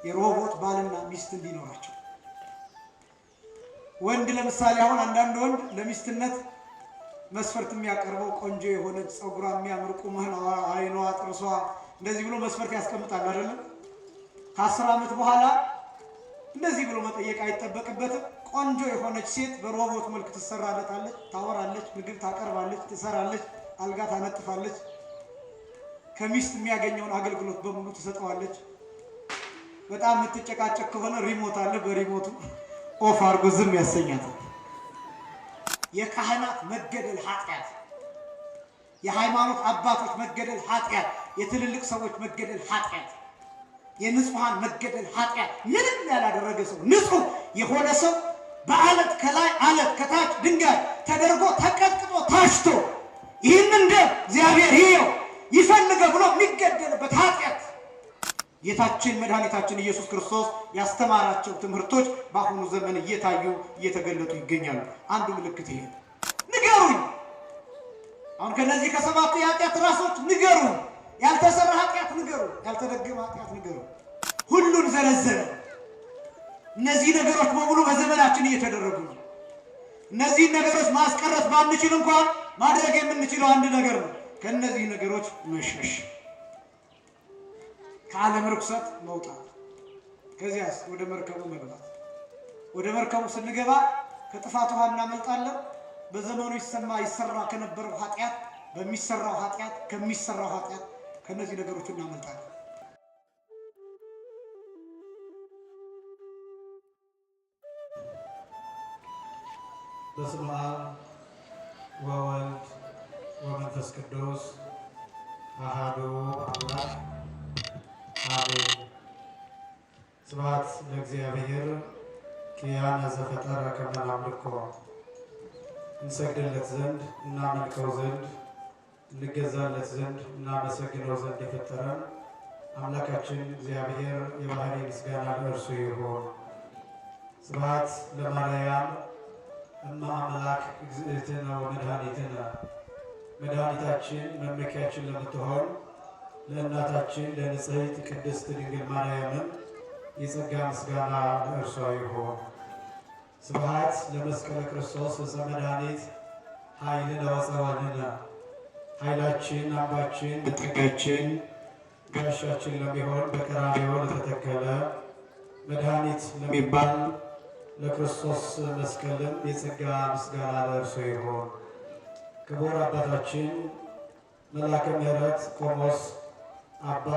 የሮቦት ባልና ሚስት እንዲኖራቸው። ወንድ ለምሳሌ አሁን አንዳንድ ወንድ ለሚስትነት መስፈርት የሚያቀርበው ቆንጆ የሆነች ጸጉሯ የሚያምር ቁመቷ፣ አይኗ፣ ጥርሷ እንደዚህ ብሎ መስፈርት ያስቀምጣል አይደለም? ከ10 ዓመት በኋላ እንደዚህ ብሎ መጠየቅ አይጠበቅበትም። ቆንጆ የሆነች ሴት በሮቦት መልክ ትሰራለታለች፣ ታወራለች፣ ምግብ ታቀርባለች፣ ትሰራለች፣ አልጋ ታነጥፋለች፣ ከሚስት የሚያገኘውን አገልግሎት በሙሉ ትሰጠዋለች። በጣም የምትጨቃጨቅ ከሆነ ሪሞት አለ፣ በሪሞቱ ኦፍ አድርጎ ዝም ያሰኛታል። የካህናት መገደል ኃጢአት፣ የሃይማኖት አባቶች መገደል ኃጢአት፣ የትልልቅ ሰዎች መገደል ኃጢአት፣ የንጹሃን መገደል ኃጢአት። ምንም ያላደረገ ሰው ንጹህ የሆነ ሰው በአለት ከላይ አለት ከታች ድንጋይ ተደርጎ ተቀጥቅጦ ታሽቶ ይህን እንደ እግዚአብሔር ይየው ይፈልገ ብሎ የሚገደልበት ኃጢአት ጌታችን መድኃኒታችን ኢየሱስ ክርስቶስ ያስተማራቸው ትምህርቶች በአሁኑ ዘመን እየታዩ እየተገለጡ ይገኛሉ። አንዱ ምልክት ይሄ ንገሩኝ። አሁን ከነዚህ ከሰባቱ የኃጢአት ራሶች ንገሩኝ። ያልተሰራ ኃጢአት ንገሩ፣ ያልተደገመ ኃጢአት ንገሩ። ሁሉን ዘረዘረ። እነዚህ ነገሮች በሙሉ በዘመናችን እየተደረጉ ነው። እነዚህን ነገሮች ማስቀረት ባንችል እንኳን ማድረግ የምንችለው አንድ ነገር ነው። ከነዚህ ነገሮች መሸሽ፣ ከዓለም ርኩሰት መውጣት፣ ከዚያስ ወደ መርከቡ መግባት። ወደ መርከቡ ስንገባ ከጥፋት ውሃ እናመልጣለን። በዘመኑ ይሰራ ከነበረው ኃጢአት፣ በሚሰራው ኃጢአት፣ ከሚሰራው ኃጢአት ከነዚህ ነገሮች እናመልጣለን። በስመ አብ ወወልድ ወመንፈስ ቅዱስ አሐዱ አምላክ አሜን። ስብሐት ለእግዚአብሔር ኪያነ ዘፈጠረ ከመ ናምልኮ። እንሰግድለት ዘንድ እናመልከው ዘንድ እንገዛለት ዘንድ እናመሰግነው ዘንድ የፈጠረን አምላካችን እግዚአብሔር የባህሪ ምስጋና ለእርሱ ይሁን። ስብሐት ለማርያም እማ አምላክ እግዝእትነ ወመድኃኒትነ። መድኃኒታችን መመኪያችን ለምትሆን ለእናታችን ለንጽሕት ቅድስት ድንግል ማርያምን የጸጋ ምስጋና ለእርሷ ይሁን። ስብሐት ለመስቀለ ክርስቶስ ዕፀ መድኃኒት ኃይልነ ወፀወንነ። ኃይላችን፣ አምባችን፣ መጠጊያችን፣ ጋሻችን ለሚሆን በቀራንዮ ለተተከለ መድኃኒት ለሚባል ለክርስቶስ መስቀልም የጸጋ ምስጋና ለእርሱ ይሁን። ክቡር አባታችን መልአከ ምሕረት ቆሞስ አባ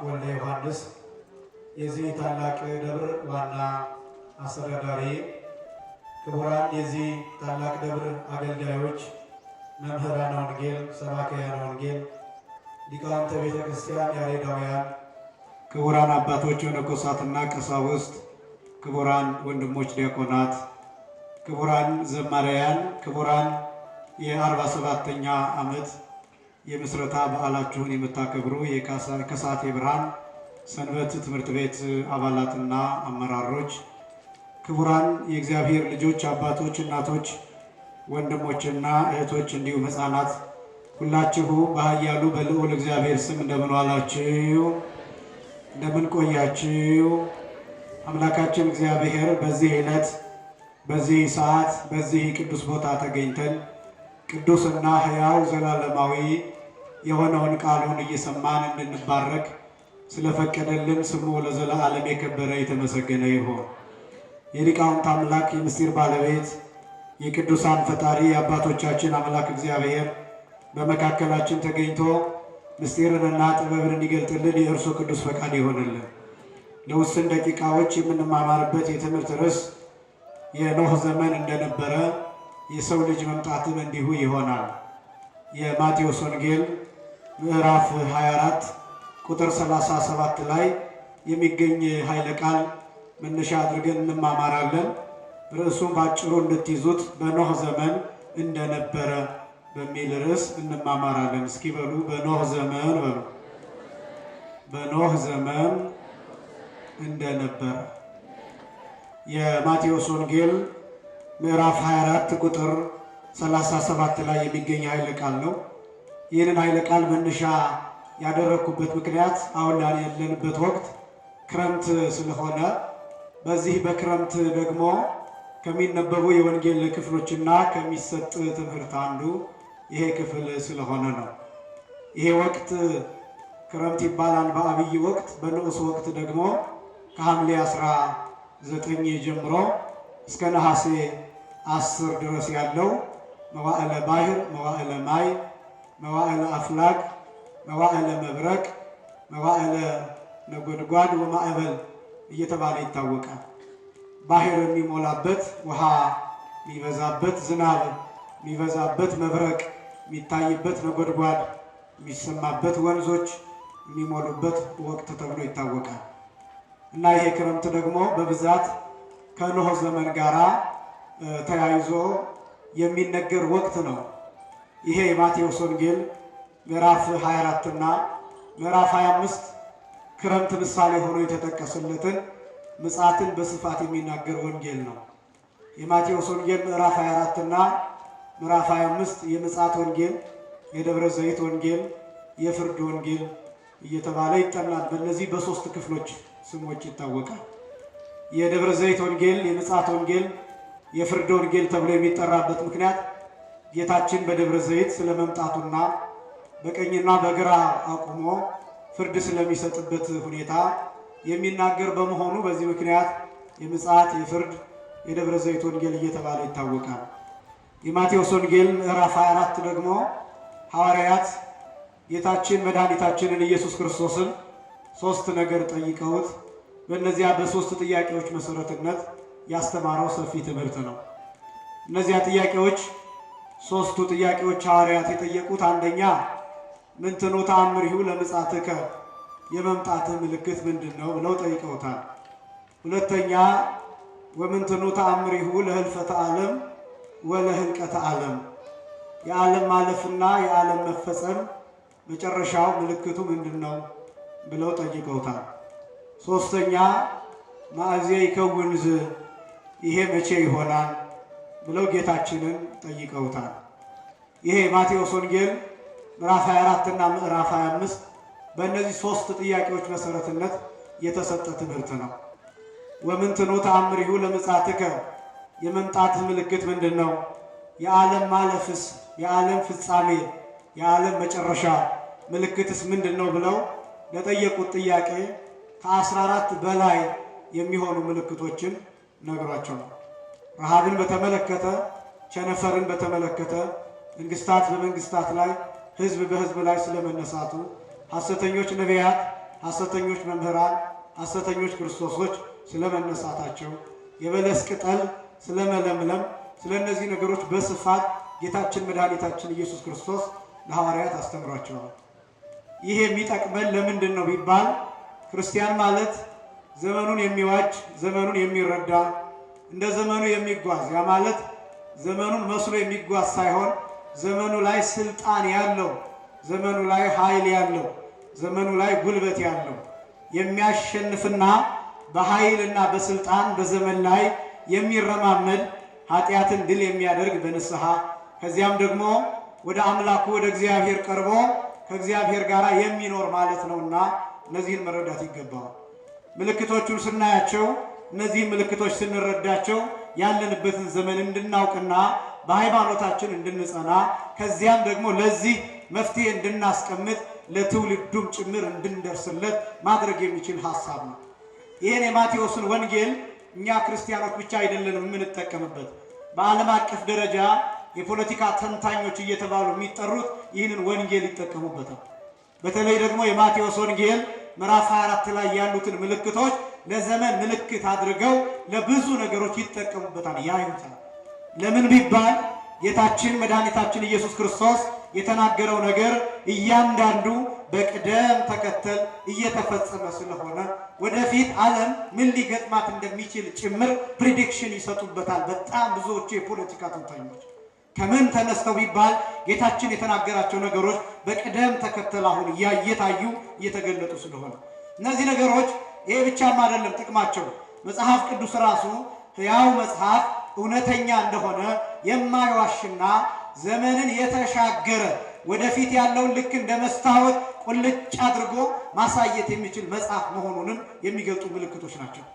ወልደ ዮሐንስ የዚህ ታላቅ ደብር ዋና አስተዳዳሪ፣ ክቡራን የዚህ ታላቅ ደብር አገልጋዮች፣ መምህራነ ወንጌል፣ ሰባክያነ ወንጌል፣ ሊቃውንተ ቤተ ክርስቲያን ያሬዳውያን፣ ክቡራን አባቶች መነኮሳትና ቀሳውስት፣ ክቡራን ወንድሞች ዲያቆናት፣ ክቡራን ዘማሪያን፣ ክቡራን የ47ኛ ዓመት የምስረታ በዓላችሁን የምታከብሩ የከሳቴ ብርሃን ሰንበት ትምህርት ቤት አባላትና አመራሮች፣ ክቡራን የእግዚአብሔር ልጆች አባቶች፣ እናቶች፣ ወንድሞችና እህቶች እንዲሁም ሕፃናት ሁላችሁ በኃያሉ በልዑል እግዚአብሔር ስም እንደምን ዋላችሁ? እንደምን ቆያችሁ? አምላካችን እግዚአብሔር በዚህ ዕለት በዚህ ሰዓት በዚህ ቅዱስ ቦታ ተገኝተን ቅዱስና ሕያው ዘላለማዊ የሆነውን ቃሉን እየሰማን እንድንባረክ ስለፈቀደልን ስሙ ለዘላለም የከበረ የተመሰገነ ይሁን። የሊቃውንት አምላክ የምስጢር ባለቤት የቅዱሳን ፈጣሪ የአባቶቻችን አምላክ እግዚአብሔር በመካከላችን ተገኝቶ ምስጢርንና ጥበብን እንዲገልጥልን የእርሱ ቅዱስ ፈቃድ ይሆንልን። ለውስን ደቂቃዎች የምንማማርበት የትምህርት ርዕስ የኖህ ዘመን እንደነበረ የሰው ልጅ መምጣትም እንዲሁ ይሆናል። የማቴዎስ ወንጌል ምዕራፍ 24 ቁጥር 37 ላይ የሚገኝ ኃይለ ቃል መነሻ አድርገን እንማማራለን። ርዕሱን ባጭሩ እንድትይዙት በኖህ ዘመን እንደነበረ በሚል ርዕስ እንማማራለን። እስኪ በሉ በኖህ ዘመን በሉ። በኖህ ዘመን እንደነበረ የማቴዎስ ወንጌል ምዕራፍ 24 ቁጥር 37 ላይ የሚገኝ ኃይለ ቃል ነው። ይህንን ኃይለ ቃል መነሻ ያደረኩበት ምክንያት አሁን ላይ ያለንበት ወቅት ክረምት ስለሆነ በዚህ በክረምት ደግሞ ከሚነበቡ የወንጌል ክፍሎችና ከሚሰጥ ትምህርት አንዱ ይሄ ክፍል ስለሆነ ነው። ይሄ ወቅት ክረምት ይባላል በአብይ ወቅት። በንዑስ ወቅት ደግሞ ከሐምሌ 19 ጀምሮ እስከ ነሐሴ 10 ድረስ ያለው መዋዕለ ባሕር፣ መዋዕለ ማይ፣ መዋዕለ አፍላግ፣ መዋዕለ መብረቅ፣ መዋዕለ ነጎድጓድ ወማዕበል እየተባለ ይታወቃል። ባሕር የሚሞላበት፣ ውሃ የሚበዛበት፣ ዝናብ የሚበዛበት፣ መብረቅ የሚታይበት፣ ነጎድጓድ የሚሰማበት፣ ወንዞች የሚሞሉበት ወቅት ተብሎ ይታወቃል። እና ይሄ ክረምት ደግሞ በብዛት ከኖህ ዘመን ጋራ ተያይዞ የሚነገር ወቅት ነው። ይሄ የማቴዎስ ወንጌል ምዕራፍ 24 እና ምዕራፍ 25 ክረምት ምሳሌ ሆኖ የተጠቀሰለትን ምጽአትን በስፋት የሚናገር ወንጌል ነው። የማቴዎስ ወንጌል ምዕራፍ 24 እና ምዕራፍ 25 የምጽአት ወንጌል፣ የደብረ ዘይት ወንጌል፣ የፍርድ ወንጌል እየተባለ ይጠናል። በእነዚህ በሶስት ክፍሎች ስሞች ይታወቃል። የደብረ ዘይት ወንጌል፣ የምጽአት ወንጌል፣ የፍርድ ወንጌል ተብሎ የሚጠራበት ምክንያት ጌታችን በደብረ ዘይት ስለመምጣቱና በቀኝና በግራ አቁሞ ፍርድ ስለሚሰጥበት ሁኔታ የሚናገር በመሆኑ በዚህ ምክንያት የምጽአት፣ የፍርድ፣ የደብረ ዘይት ወንጌል እየተባለ ይታወቃል። የማቴዎስ ወንጌል ምዕራፍ 24 ደግሞ ሐዋርያት ጌታችን መድኃኒታችንን ኢየሱስ ክርስቶስን ሶስት ነገር ጠይቀውት በእነዚያ በሶስት ጥያቄዎች መሰረትነት ያስተማረው ሰፊ ትምህርት ነው። እነዚያ ጥያቄዎች ሶስቱ ጥያቄዎች ሐዋርያት የጠየቁት አንደኛ ምንትኑ ተአምሪሁ ለምጽአትከ የመምጣትህ ምልክት ምንድን ነው ብለው ጠይቀውታል። ሁለተኛ ወምንትኑ ተአምሪሁ ለህልፈተ ዓለም ወለህልቀተ ዓለም የዓለም ማለፍና የዓለም መፈጸም መጨረሻው ምልክቱ ምንድን ነው ብለው ጠይቀውታል። ሶስተኛ ማእዜ ይከውን ዝ ይሄ መቼ ይሆናል ብለው ጌታችንን ጠይቀውታል። ይሄ ማቴዎስ ወንጌል ምዕራፍ 24 እና ምዕራፍ 25 በእነዚህ ሶስት ጥያቄዎች መሰረትነት የተሰጠ ትምህርት ነው። ወምንትኑ ተአምሪሁ ለምጽአትከ የመምጣትህ ምልክት ምንድን ነው? የዓለም ማለፍስ፣ የዓለም ፍጻሜ፣ የዓለም መጨረሻ ምልክትስ ምንድን ነው ብለው ለጠየቁት ጥያቄ ከ14 በላይ የሚሆኑ ምልክቶችን ነግሯቸዋል። ረሃብን በተመለከተ፣ ቸነፈርን በተመለከተ፣ መንግስታት በመንግስታት ላይ፣ ህዝብ በህዝብ ላይ ስለመነሳቱ፣ ሐሰተኞች ነቢያት፣ ሐሰተኞች መምህራን፣ ሐሰተኞች ክርስቶሶች ስለመነሳታቸው፣ የበለስ ቅጠል ስለመለምለም፣ ስለ እነዚህ ነገሮች በስፋት ጌታችን መድኃኒታችን ኢየሱስ ክርስቶስ ለሐዋርያት አስተምሯቸዋል። ይሄ የሚጠቅመን ለምንድን ነው ቢባል ክርስቲያን ማለት ዘመኑን የሚዋጅ ዘመኑን የሚረዳ እንደ ዘመኑ የሚጓዝ ያ ማለት ዘመኑን መስሎ የሚጓዝ ሳይሆን ዘመኑ ላይ ስልጣን ያለው፣ ዘመኑ ላይ ኃይል ያለው፣ ዘመኑ ላይ ጉልበት ያለው የሚያሸንፍና በኃይልና በስልጣን በዘመን ላይ የሚረማመድ ኃጢአትን ድል የሚያደርግ በንስሐ ከዚያም ደግሞ ወደ አምላኩ ወደ እግዚአብሔር ቀርቦ ከእግዚአብሔር ጋር የሚኖር ማለት ነውና እነዚህን መረዳት ይገባዋል። ምልክቶቹን ስናያቸው እነዚህን ምልክቶች ስንረዳቸው ያለንበትን ዘመን እንድናውቅና በሃይማኖታችን እንድንጸና ከዚያም ደግሞ ለዚህ መፍትሄ እንድናስቀምጥ ለትውልዱም ጭምር እንድንደርስለት ማድረግ የሚችል ሐሳብ ነው። ይህን የማቴዎስን ወንጌል እኛ ክርስቲያኖች ብቻ አይደለንም የምንጠቀምበት። በዓለም አቀፍ ደረጃ የፖለቲካ ተንታኞች እየተባሉ የሚጠሩት ይህንን ወንጌል ይጠቀሙበታል። በተለይ ደግሞ የማቴዎስ ወንጌል ምዕራፍ 24 ላይ ያሉትን ምልክቶች ለዘመን ምልክት አድርገው ለብዙ ነገሮች ይጠቀሙበታል፣ ያዩታል። ለምን ቢባል ጌታችን መድኃኒታችን ኢየሱስ ክርስቶስ የተናገረው ነገር እያንዳንዱ በቅደም ተከተል እየተፈጸመ ስለሆነ ወደፊት ዓለም ምን ሊገጥማት እንደሚችል ጭምር ፕሪዲክሽን ይሰጡበታል በጣም ብዙዎቹ የፖለቲካ ተንታኞች። ከምን ተነስተው ቢባል ጌታችን የተናገራቸው ነገሮች በቅደም ተከተል አሁን እየታዩ እየተገለጡ ስለሆነ እነዚህ ነገሮች ይሄ ብቻም አይደለም ጥቅማቸው። መጽሐፍ ቅዱስ ራሱ ሕያው መጽሐፍ እውነተኛ እንደሆነ የማይዋሽና ዘመንን የተሻገረ ወደፊት ያለውን ልክ እንደ መስታወት ቁልጭ አድርጎ ማሳየት የሚችል መጽሐፍ መሆኑንም የሚገልጡ ምልክቶች ናቸው።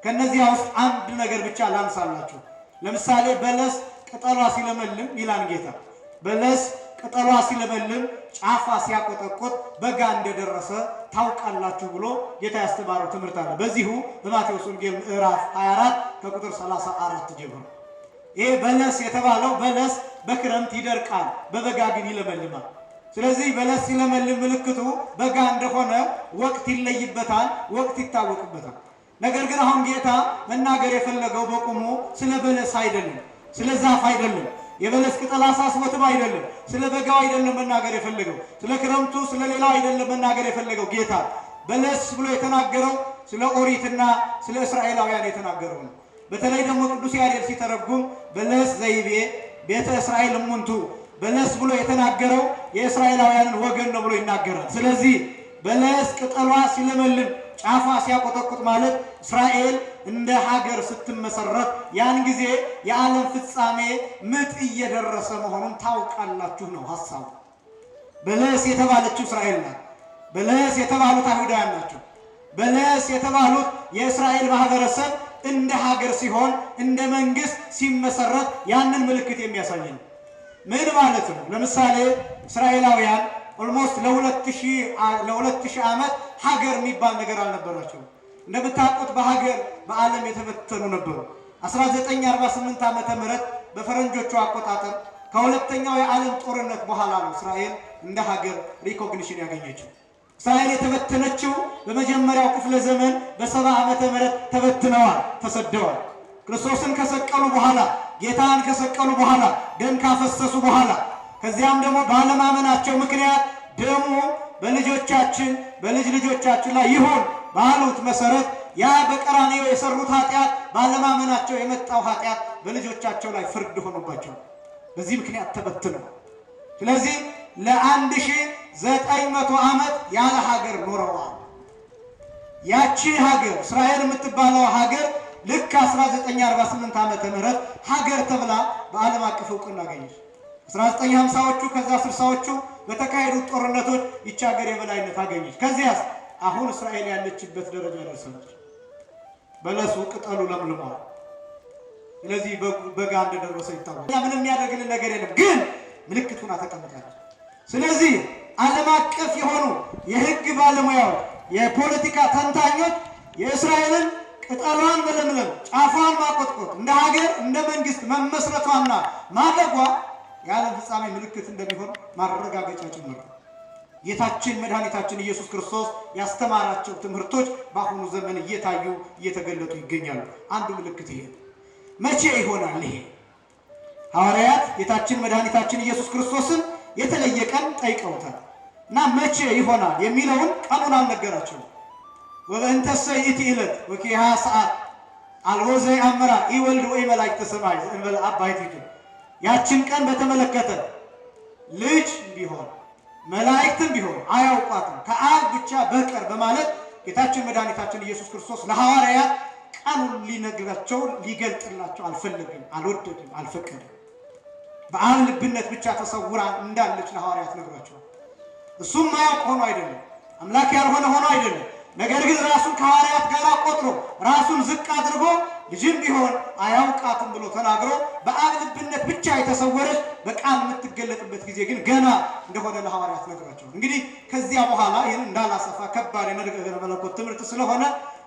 ከነዚያ ውስጥ አንድ ነገር ብቻ ላንሳላችሁ። ለምሳሌ በለስ ቅጠሏ ሲለመልም ይላል ጌታ። በለስ ቅጠሏ ሲለመልም ጫፏ ሲያቆጠቆጥ በጋ እንደደረሰ ታውቃላችሁ ብሎ ጌታ ያስተማረው ትምህርት አለ። በዚሁ በማቴዎስ ወንጌል ምዕራፍ 24 ከቁጥር 34 ጀምሮ ይሄ በለስ የተባለው በለስ በክረምት ይደርቃል፣ በበጋ ግን ይለመልማል። ስለዚህ በለስ ሲለመልም ምልክቱ በጋ እንደሆነ ወቅት ይለይበታል፣ ወቅት ይታወቅበታል። ነገር ግን አሁን ጌታ መናገር የፈለገው በቁሙ ስለ በለስ አይደለም፣ ስለ ዛፍ አይደለም፣ የበለስ ቅጠል አሳስቦትም አይደለም፣ ስለ በጋው አይደለም መናገር የፈለገው፣ ስለ ክረምቱ ስለ ሌላው አይደለም መናገር የፈለገው። ጌታ በለስ ብሎ የተናገረው ስለ ኦሪትና ስለ እስራኤላውያን የተናገረው ነው። በተለይ ደግሞ ቅዱስ ያሬድ ሲተረጉም በለስ ዘይቤ ቤተ እስራኤል እሙንቱ፣ በለስ ብሎ የተናገረው የእስራኤላውያንን ወገን ነው ብሎ ይናገራል። ስለዚህ በለስ ቅጠሏ ሲለመልም ጫፏ ሲያቆጠቁጥ ማለት እስራኤል እንደ ሀገር ስትመሰረት ያን ጊዜ የዓለም ፍጻሜ ምጥ እየደረሰ መሆኑን ታውቃላችሁ ነው ሐሳቡ። በለስ የተባለችው እስራኤል ናት። በለስ የተባሉት አይሁዳውያን ናቸው። በለስ የተባሉት የእስራኤል ማህበረሰብ እንደ ሀገር ሲሆን እንደ መንግስት ሲመሰረት ያንን ምልክት የሚያሳይ ነው። ምን ማለት ነው? ለምሳሌ እስራኤላውያን ኦልሞስት ለ2000 ዓመት ሀገር የሚባል ነገር አልነበራቸው። እንደምታውቁት በሀገር በዓለም የተበተኑ ነበሩ። 1948 ዓመተ ምህረት በፈረንጆቹ አቆጣጠር ከሁለተኛው የዓለም ጦርነት በኋላ ነው እስራኤል እንደ ሀገር ሪኮግኒሽን ያገኘችው። እስራኤል የተበተነችው በመጀመሪያው ክፍለ ዘመን በ70 ዓመተ ምህረት ተበትነዋል፣ ተሰደዋል። ክርስቶስን ከሰቀሉ በኋላ ጌታን ከሰቀሉ በኋላ ደም ካፈሰሱ በኋላ ከዚያም ደግሞ ባለማመናቸው ምክንያት ደሙ በልጆቻችን በልጅ ልጆቻችን ላይ ይሁን ባሉት መሰረት ያ በቀራንዮ የሰሩት ኃጢአት ባለማመናቸው የመጣው ኃጢአት በልጆቻቸው ላይ ፍርድ ሆኖባቸው በዚህ ምክንያት ተበትነዋል። ስለዚህ ለ1900 ዓመት ያለ ሀገር ኖረዋል። ያቺ ሀገር እስራኤል የምትባለው ሀገር ልክ 1948 ዓመተ ምህረት ሀገር ተብላ በዓለም አቀፍ እውቅና አገኘች። 1950ዎቹ ከዛ 60ዎቹ በተካሄዱት ጦርነቶች ይቺ ሀገር የበላይነት አገኘች። ከዚያስ አሁን እስራኤል ያለችበት ደረጃ ደርሰች። በለሱ ቅጠሉ ለምልሟል። ስለዚህ በጋ እንደደረሰ ይታወቃል። ምንም የሚያደርግልን ነገር የለም፣ ግን ምልክቱን ተቀምጣለች። ስለዚህ ዓለም አቀፍ የሆኑ የህግ ባለሙያዎች፣ የፖለቲካ ተንታኞች የእስራኤልን ቅጠሏን መለምለም ጫፏን ማቆጥቆጥ እንደ ሀገር እንደ መንግስት መመስረቷና ማደጓ የዓለም ፍጻሜ ምልክት እንደሚሆን ማረጋገጫ ጭምር ነው። ጌታችን መድኃኒታችን ኢየሱስ ክርስቶስ ያስተማራቸው ትምህርቶች በአሁኑ ዘመን እየታዩ እየተገለጡ ይገኛሉ። አንዱ ምልክት ይሄ ነው። መቼ ይሆናል ይሄ? ሐዋርያት ጌታችን መድኃኒታችን ኢየሱስ ክርስቶስን የተለየ ቀን ጠይቀውታል እና መቼ ይሆናል የሚለውን ቀኑን አልነገራቸውም። ወበእንተሰ ይእቲ ዕለት ወኪሃ ሰዓት አልቦ ዘየአምራ ኢወልድ ወኢመላእክተ ሰማይ ዘእንበለ አብ ባሕቲቱ። ያችን ቀን በተመለከተ ልጅ ቢሆን መላእክትም ቢሆን አያውቋትም ከአብ ብቻ በቀር በማለት ጌታችን መድኃኒታችን ኢየሱስ ክርስቶስ ለሐዋርያት ቀኑን ሊነግራቸው ሊገልጥላቸው አልፈለገም፣ አልወደድም፣ አልፈቀደም። በአብ ልብነት ብቻ ተሰውራ እንዳለች ለሐዋርያት ነግሯቸዋል። እሱም ማያውቅ ሆኖ አይደለም፣ አምላክ ያልሆነ ሆኖ አይደለም። ነገር ግን ራሱን ከሐዋርያት ጋር ቆጥሮ ራሱን ዝቅ አድርጎ ልጅም ቢሆን አያውቃትም ብሎ ተናግሮ በአብ ልብነት ብቻ የተሰወረች በቃል የምትገለጥበት ጊዜ ግን ገና እንደሆነ ለሐዋርያት ነግሯቸዋል። እንግዲህ ከዚያ በኋላ ይህን እንዳላሰፋ ከባድ የነገረ መለኮት ትምህርት ስለሆነ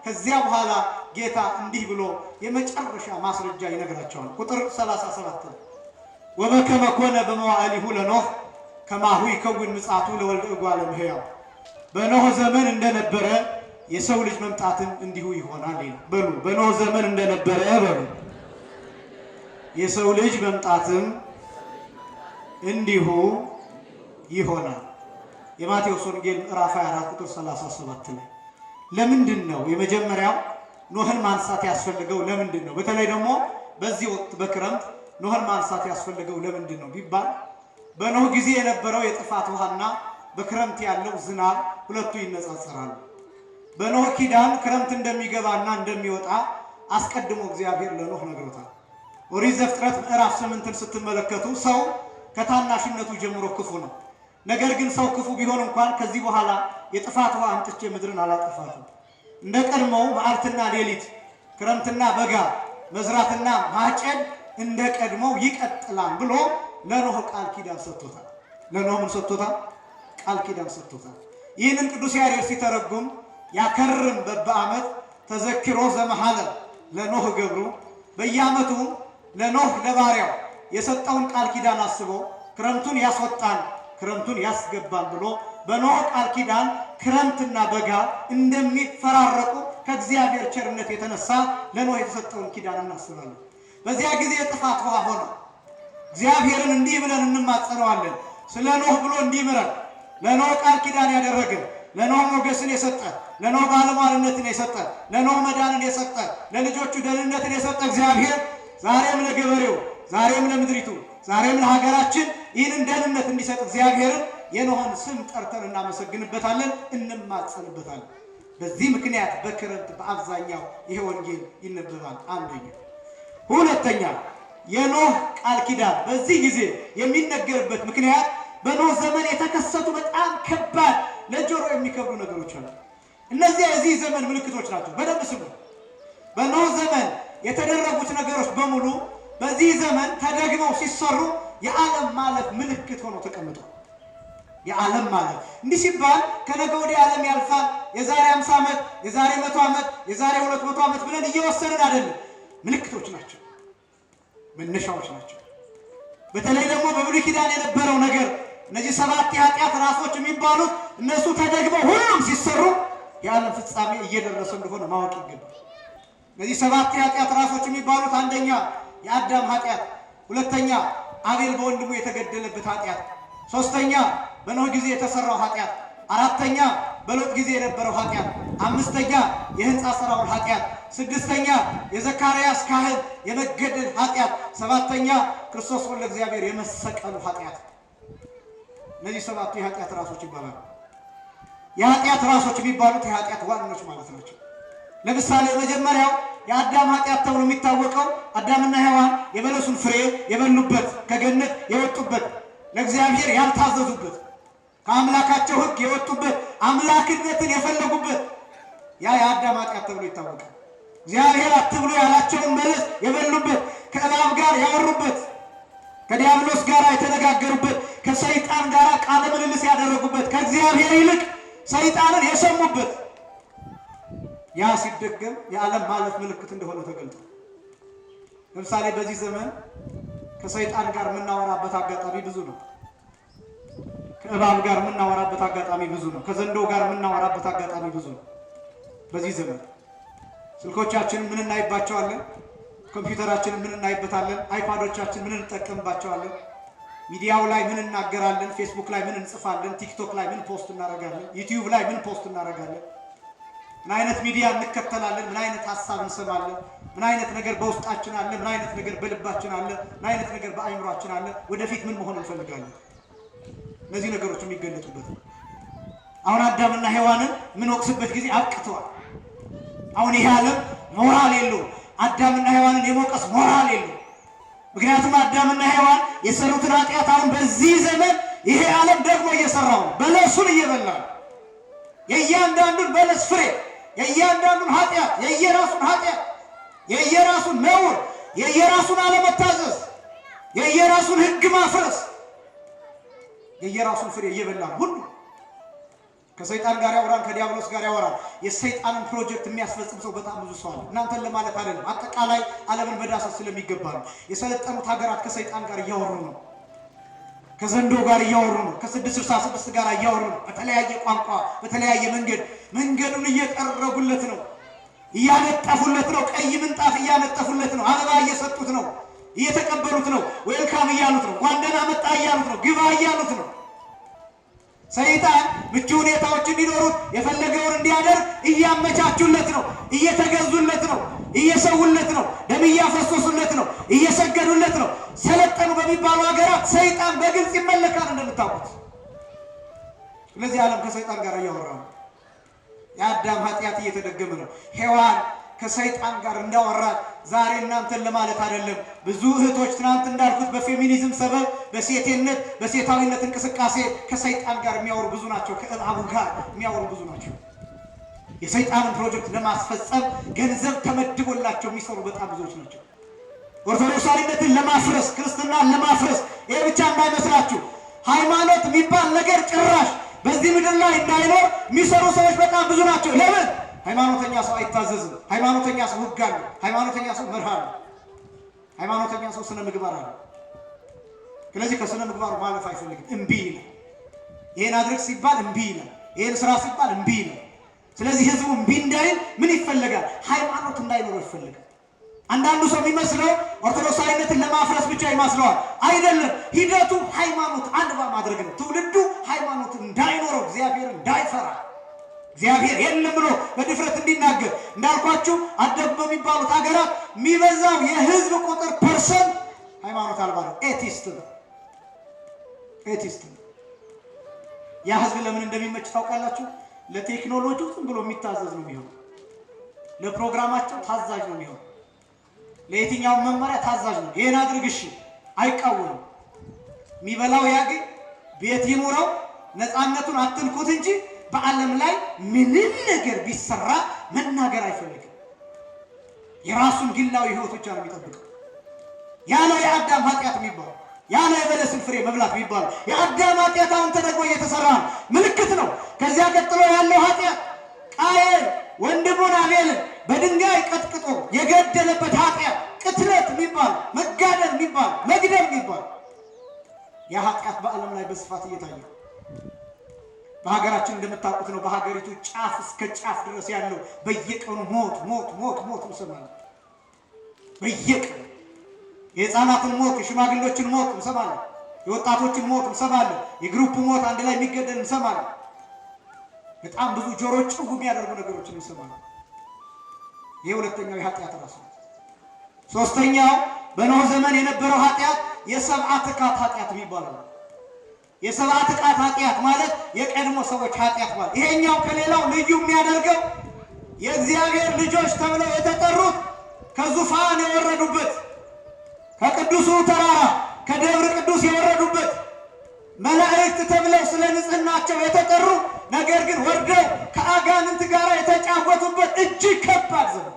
ከዚያ በኋላ ጌታ እንዲህ ብሎ የመጨረሻ ማስረጃ ይነግራቸዋል። ቁጥር 37 ወበከመ ኮነ በመዋዕሊሁ ለኖህ ከማሁ ይከውን ምጽአቱ ለወልደ እጓለ እመሕያው። በኖህ ዘመን እንደነበረ የሰው ልጅ መምጣትን እንዲሁ ይሆናል ይላል። በሉ በኖህ ዘመን እንደነበረ በሉ የሰው ልጅ መምጣትም እንዲሁ ይሆናል። የማቴዎስ ወንጌል ምዕራፍ 24 ቁጥር 37 ላይ ለምንድን ነው የመጀመሪያው ኖህን ማንሳት ያስፈልገው? ለምንድን ነው በተለይ ደግሞ በዚህ ወቅት በክረምት ኖህን ማንሳት ያስፈልገው ለምንድን ነው ቢባል በኖህ ጊዜ የነበረው የጥፋት ውሃና በክረምት ያለው ዝናብ ሁለቱ ይነጻጸራሉ። በኖህ ኪዳን ክረምት እንደሚገባና እንደሚወጣ አስቀድሞ እግዚአብሔር ለኖህ ነግሮታል። ኦሪት ዘፍጥረት ምዕራፍ 8ን ስትመለከቱ ሰው ከታናሽነቱ ጀምሮ ክፉ ነው። ነገር ግን ሰው ክፉ ቢሆን እንኳን ከዚህ በኋላ የጥፋት ውሃ አምጥቼ ምድርን አላጠፋትም፣ እንደ ቀድሞው መዓልትና ሌሊት ክረምትና በጋ መዝራትና ማጨድ እንደ ቀድሞው ይቀጥላል ብሎ ለኖህ ቃል ኪዳን ሰጥቶታል። ለኖህ ምን ሰጥቶታል? ቃል ኪዳን ሰጥቶታል። ይህንን ቅዱስ ያሬድ ሲተረጉም ያከርም በበዓመት ተዘክሮ ዘመሐለ ለኖህ ገብሩ፣ በየዓመቱ ለኖህ ለባሪያው የሰጠውን ቃል ኪዳን አስቦ ክረምቱን ያስወጣን ክረምቱን ያስገባን ብሎ በኖህ ቃል ኪዳን ክረምትና በጋ እንደሚፈራረቁ ከእግዚአብሔር ቸርነት የተነሳ ለኖህ የተሰጠውን ኪዳን እናስባለን። በዚያ ጊዜ ጥፋት ውሃ ሆነ። እግዚአብሔርን እንዲህ ብለን እንማጸነዋለን፣ ስለ ኖህ ብሎ እንዲምረን ለኖህ ቃል ኪዳን ያደረገ ለኖህ ሞገስን የሰጠ ለኖህ ባለሟልነትን የሰጠ ለኖህ መዳንን የሰጠ ለልጆቹ ደህንነትን የሰጠ እግዚአብሔር ዛሬም ለገበሬው ዛሬም ለምድሪቱ ዛሬም ለሀገራችን ይህንን ደህንነት እንዲሰጥ እግዚአብሔርን የኖህን ስም ጠርተን እናመሰግንበታለን፣ እንማጸንበታለን። በዚህ ምክንያት በክረምት በአብዛኛው ይሄ ወንጌል ይነበባል። አንደኛ። ሁለተኛ የኖህ ቃል ኪዳን በዚህ ጊዜ የሚነገርበት ምክንያት በኖህ ዘመን የተከሰቱ በጣም ከባድ ለጆሮ የሚከብዱ ነገሮች አሉ። እነዚያ የዚህ ዘመን ምልክቶች ናቸው። በደንብ ስሙ። በኖህ ዘመን የተደረጉት ነገሮች በሙሉ በዚህ ዘመን ተደግመው ሲሰሩ የዓለም ማለፍ ምልክት ሆኖ ተቀምጧል። የዓለም ማለፍ እንዲህ ሲባል ከነገ ወዲያ ዓለም ያልፋል፣ የዛሬ 50 ዓመት፣ የዛሬ 100 ዓመት፣ የዛሬ 200 ዓመት ብለን እየወሰንን አይደለም። ምልክቶች ናቸው፣ መነሻዎች ናቸው። በተለይ ደግሞ በብሉይ ኪዳን የነበረው ነገር እነዚህ 7 የኃጢአት ራሶች የሚባሉት እነሱ ተደግመው ሁሉም ሲሰሩ የዓለም ፍጻሜ እየደረሰ እንደሆነ ማወቅ ይገባል። እነዚህ 7 የኃጢአት ራሶች የሚባሉት አንደኛ የአዳም ኃጢአት፣ ሁለተኛ አቤል በወንድሙ የተገደለበት ኃጢአት፣ ሶስተኛ በኖህ ጊዜ የተሰራው ኃጢአት፣ አራተኛ በሎጥ ጊዜ የነበረው ኃጢአት፣ አምስተኛ የህንፃ ስራውን ኃጢአት፣ ስድስተኛ የዘካርያስ ካህን የመገደል ኃጢአት፣ ሰባተኛ ክርስቶስ ወልደ እግዚአብሔር የመሰቀሉ ኃጢአት። እነዚህ 7 የኃጢአት ራሶች ይባላሉ። የኃጢአት ራሶች የሚባሉት የኃጢአት ዋኖች ማለት ናቸው። ለምሳሌ መጀመሪያው የአዳም ኃጢአት ተብሎ የሚታወቀው አዳምና ሔዋን የበለሱን ፍሬ የበሉበት፣ ከገነት የወጡበት፣ ለእግዚአብሔር ያልታዘዙበት፣ ከአምላካቸው ሕግ የወጡበት፣ አምላክነትን የፈለጉበት ያ የአዳም ኃጢአት ተብሎ ይታወቃል። እግዚአብሔር አትብሉ ያላቸውን በለስ የበሉበት፣ ከእባብ ጋር ያወሩበት፣ ከዲያብሎስ ጋር የተነጋገሩበት፣ ከሰይጣን ጋር ቃለ ምልልስ ያደረጉበት፣ ከእግዚአብሔር ይልቅ ሰይጣንን የሰሙበት ያ ሲደገም የዓለም ማለፍ ምልክት እንደሆነ ተገልጧል። ለምሳሌ በዚህ ዘመን ከሰይጣን ጋር የምናወራበት አጋጣሚ ብዙ ነው። ከእባብ ጋር የምናወራበት አጋጣሚ ብዙ ነው። ከዘንዶ ጋር የምናወራበት አጋጣሚ ብዙ ነው። በዚህ ዘመን ስልኮቻችንን ምን እናይባቸዋለን? ኮምፒውተራችንን ምን እናይበታለን? አይፓዶቻችን ምን እንጠቀምባቸዋለን? ሚዲያው ላይ ምን እናገራለን? ፌስቡክ ላይ ምን እንጽፋለን? ቲክቶክ ላይ ምን ፖስት እናደርጋለን? ዩቲዩብ ላይ ምን ፖስት እናደርጋለን? ምን አይነት ሚዲያ እንከተላለን? ምን አይነት ሀሳብ እንሰማለን? ምን አይነት ነገር በውስጣችን አለ? ምን አይነት ነገር በልባችን አለ? ምን አይነት ነገር በአይምሯችን አለ? ወደፊት ምን መሆን እንፈልጋለን? እነዚህ ነገሮች የሚገለጡበት ነው። አሁን አዳምና ሔዋንን ምን ወቅስበት ጊዜ አብቅተዋል። አሁን ይሄ ዓለም ሞራል የለውም። አዳምና ሔዋንን የመውቀስ ሞራል የለውም። ምክንያቱም አዳምና ሔዋን የሰሩትን ኃጢአት አሁን በዚህ ዘመን ይሄ ዓለም ደግሞ እየሰራው ነው። በለሱን እየበላ ነው። የእያንዳንዱን በለስ ፍሬ፣ የእያንዳንዱን ኃጢአት፣ የየራሱን ኃጢአት፣ የየራሱን ነውር፣ የየራሱን አለመታዘዝ፣ የየራሱን ሕግ ማፍረስ፣ የየራሱን ፍሬ እየበላ ነው። ሁሉ ከሰይጣን ጋር ያወራል፣ ከዲያብሎስ ጋር ያወራል። የሰይጣንን ፕሮጀክት የሚያስፈጽም ሰው በጣም ብዙ ሰው አለ። እናንተን ለማለት አይደለም፣ አጠቃላይ ዓለምን መዳሰስ ስለሚገባ ነው። የሰለጠኑት ሀገራት ከሰይጣን ጋር እያወሩ ነው። ከዘንዶ ጋር እያወሩ ነው። ከ666 ጋር እያወሩ ነው። በተለያየ ቋንቋ በተለያየ መንገዱን እየጠረጉለት ነው፣ እያነጠፉለት ነው። ቀይ ምንጣፍ እያነጠፉለት ነው። አበባ እየሰጡት ነው፣ እየተቀበሉት ነው። ዌልካም እያሉት ነው። እንኳን ደህና መጣ እያሉት ነው። ግባ እያሉት ነው። ሰይጣን ምቹ ሁኔታዎች እንዲኖሩት የፈለገውን እንዲያደርግ እያመቻቹለት ነው፣ እየተገዙለት ነው፣ እየሰውለት ነው፣ ደም እያፈሰሱለት ነው፣ እየሰገዱለት ነው። ሰለጠኑ በሚባሉ ሀገራት ሰይጣን በግልጽ ይመለካል እንደምታውቁት። ስለዚህ ዓለም ከሰይጣን ጋር እያወራ ነው። የአዳም ኃጢአት እየተደገመ ነው። ሔዋን ከሰይጣን ጋር እንዳወራ ዛሬ እናንተን ለማለት አይደለም። ብዙ እህቶች ትናንት እንዳልኩት በፌሚኒዝም ሰበብ በሴቴነት በሴታዊነት እንቅስቃሴ ከሰይጣን ጋር የሚያወሩ ብዙ ናቸው። ከእባቡ ጋር የሚያወሩ ብዙ ናቸው። የሰይጣንን ፕሮጀክት ለማስፈጸም ገንዘብ ተመድቦላቸው የሚሰሩ በጣም ብዙዎች ናቸው። ኦርቶዶክሳዊነትን ለማፍረስ ክርስትናን ለማፍረስ ይሄ ብቻ እንዳይመስላችሁ ሃይማኖት የሚባል ነገር ጭራሽ በዚህ ምድር ላይ እንዳይኖር የሚሰሩ ሰዎች በጣም ብዙ ናቸው። ለምን? ሃይማኖተኛ ሰው አይታዘዝም። ሃይማኖተኛ ሰው ሕግ አለው። ሃይማኖተኛ ሰው መርህ አለው። ሃይማኖተኛ ሰው ስነ ምግባር አለው። ስለዚህ ከስነ ምግባሩ ማለፍ አይፈልግም። እምቢ ይላል። ይሄን አድርግ ሲባል እምቢ ይላል። ይሄን ስራ ሲባል እምቢ ይላል። ስለዚህ ህዝቡ እምቢ እንዳይል ምን ይፈልጋል? ሃይማኖት እንዳይኖረው ይፈልጋል። አንዳንዱ ሰው የሚመስለው ኦርቶዶክሳዊነትን ለማፍረስ ብቻ ይመስለዋል። አይደለም። ሂደቱ ሃይማኖት አልባ ማድረግ ነው። ትውልዱ ሃይማኖት እንዳይኖረው፣ እግዚአብሔር እንዳይፈራ፣ እግዚአብሔር የለም ብሎ በድፍረት እንዲናገር። እንዳልኳችሁ አደጉ በሚባሉት ሀገራት የሚበዛው የህዝብ ቁጥር ፐርሰንት ሃይማኖት አልባ ነው። ኤቲስት ነው። ኤቲስት ነው። ያ ህዝብ ለምን እንደሚመች ታውቃላችሁ? ለቴክኖሎጂው ዝም ብሎ የሚታዘዝ ነው የሚሆነው። ለፕሮግራማቸው ታዛዥ ነው የሚሆነው። ለየትኛውም መመሪያ ታዛዥ ነው። ይሄን አድርግ እሺ፣ አይቃወምም። የሚበላው ያገኝ፣ ቤት ይኑረው፣ ነፃነቱን አትንኩት እንጂ በዓለም ላይ ምንም ነገር ቢሰራ መናገር አይፈልግም። የራሱን ግላዊ ህይወት ብቻ ነው የሚጠብቀው። ያለው የአዳም ኃጢአት የሚባለው ያለው የበለስን ፍሬ መብላት የሚባለው የአዳም ኃጢአት አሁን ተደግሞ እየተሰራ ነው። ምልክት ነው። ከዚያ ቀጥሎ ያለው ኃጢአት ቃየል ወንድሙን አቤልን በድንጋይ ቀጥቅጦ የገደለበት ኃጢአት ቅትለት የሚባል መጋደል የሚባል መግደል የሚባል ያ ኃጢአት በዓለም ላይ በስፋት እየታየ ነው። በሀገራችን እንደምታውቁት ነው። በሀገሪቱ ጫፍ እስከ ጫፍ ድረስ ያለው በየቀኑ ሞት ሞት ሞት ሞት እንሰማለን። በየቀኑ የህፃናትን ሞት፣ የሽማግሌዎችን ሞት እንሰማለን። የወጣቶችን ሞት እንሰማለን። የግሩፕ ሞት አንድ ላይ የሚገደል እንሰማለን። በጣም ብዙ ጆሮ ጭው የሚያደርጉ ነገሮችን እንሰማለን። ይሄ ሁለተኛው የኃጢአት ራሱ ነው። ሶስተኛው በኖህ ዘመን የነበረው ኃጢአት የሰብዓ ትካት ኃጢአት የሚባለው ነው። የሰብዓ ትካት ኃጢአት ማለት የቀድሞ ሰዎች ኃጢአት ማለት። ይሄኛው ከሌላው ልዩ የሚያደርገው የእግዚአብሔር ልጆች ተብለው የተጠሩት ከዙፋን የወረዱበት ከቅዱሱ ተራራ ከደብረ ቅዱስ የወረዱበት መላእክት ተብለው ስለ ንጽህናቸው የተጠሩ ነገር ግን ወርደው ከአጋንንት ጋር የተጫወቱበት እጅግ ከባድ ዘመን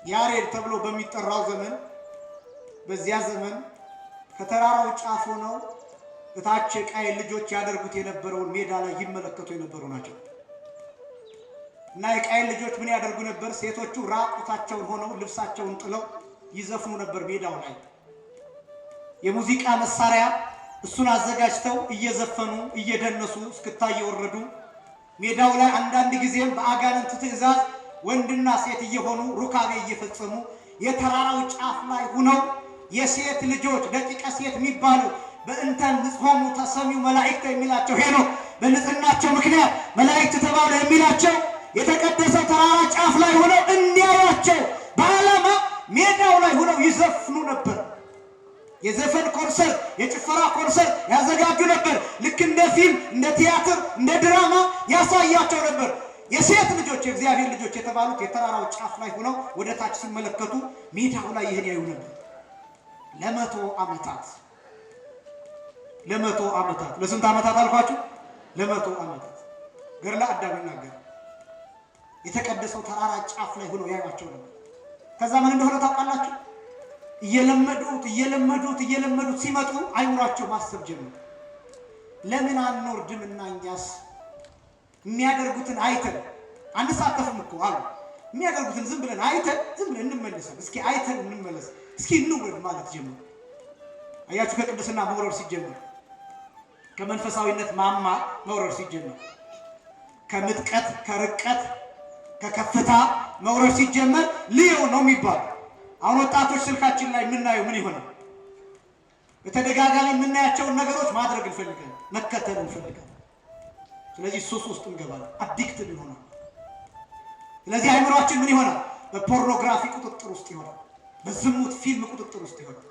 ያሬድ ተብሎ በሚጠራው ዘመን በዚያ ዘመን ከተራራው ጫፍ ሆነው እታች የቃየል ልጆች ያደርጉት የነበረውን ሜዳ ላይ ይመለከቱ የነበሩ ናቸው። እና የቃየል ልጆች ምን ያደርጉ ነበር? ሴቶቹ ራቁታቸውን ሆነው ልብሳቸውን ጥለው ይዘፍኑ ነበር ሜዳው ላይ። የሙዚቃ መሳሪያ እሱን አዘጋጅተው እየዘፈኑ እየደነሱ እስክታ እየወረዱ ሜዳው ላይ አንዳንድ ጊዜም በአጋንንት ትእዛዝ ወንድና ሴት እየሆኑ ሩካቤ እየፈጸሙ የተራራው ጫፍ ላይ ሆነው የሴት ልጆች ደቂቀ ሴት የሚባሉ በእንተን ንጽሖሙ ተሰሚው መላእክት የሚላቸው ሄኖክ በንጽህናቸው ምክንያት መላእክት ተባሉ የሚላቸው የተቀደሰው ተራራ ጫፍ ላይ ሆነው እንዲያዩአቸው በዓላማ ሜዳው ላይ ሆነው ይዘፍኑ ነበር። የዘፈን ኮንሰርት፣ የጭፈራ ኮንሰርት ያዘጋጁ ነበር። ልክ እንደ ፊልም፣ እንደ ቲያትር፣ እንደ ድራማ ያሳያቸው ነበር። የሴት ልጆች የእግዚአብሔር ልጆች የተባሉት የተራራው ጫፍ ላይ ሆነው ወደ ታች ሲመለከቱ ሜዳው ላይ ይህን ያዩ ነበር። ለመቶ ዓመታት ለስንት ዓመታት አልኳችሁ? ለመቶ ዓመታት ገድለ አዳም ይናገራል። የተቀደሰው ተራራ ጫፍ ላይ ሆነው ያዩአቸው ነበር። ከዛ ምን እንደሆነ ታውቃላችሁ? እየለመዱት ሲመጡ አይምሯቸው ማሰብ ጀመሩ። ለምን አንወርድም እና እኛስ የሚያደርጉትን አይተን አንሳተፍም እኮ አሉ። የሚያደርጉትን ዝም ብለን አይተን እንመለሳለን። እስኪ አይተን እንመለስ፣ እስኪ እንውረድ ማለት ጀመሩ። አያችሁ፣ ከቅድስና መውረድ ሲጀመር፣ ከመንፈሳዊነት ማማ መውረድ ሲጀመር፣ ከምጥቀት ከርቀት ከከፍታ መውረድ ሲጀመር ልየው ነው የሚባለው። አሁን ወጣቶች ስልካችን ላይ የምናየው ምን ይሆናል? በተደጋጋሚ የምናያቸውን ነገሮች ማድረግ እንፈልጋለን፣ መከተል እንፈልጋለን። ስለዚህ ሱስ ውስጥ እንገባለን፣ አዲክትድ ይሆናል። ስለዚህ አይምሯችን ምን ይሆናል? በፖርኖግራፊ ቁጥጥር ውስጥ ይሆናል፣ በዝሙት ፊልም ቁጥጥር ውስጥ ይሆናል።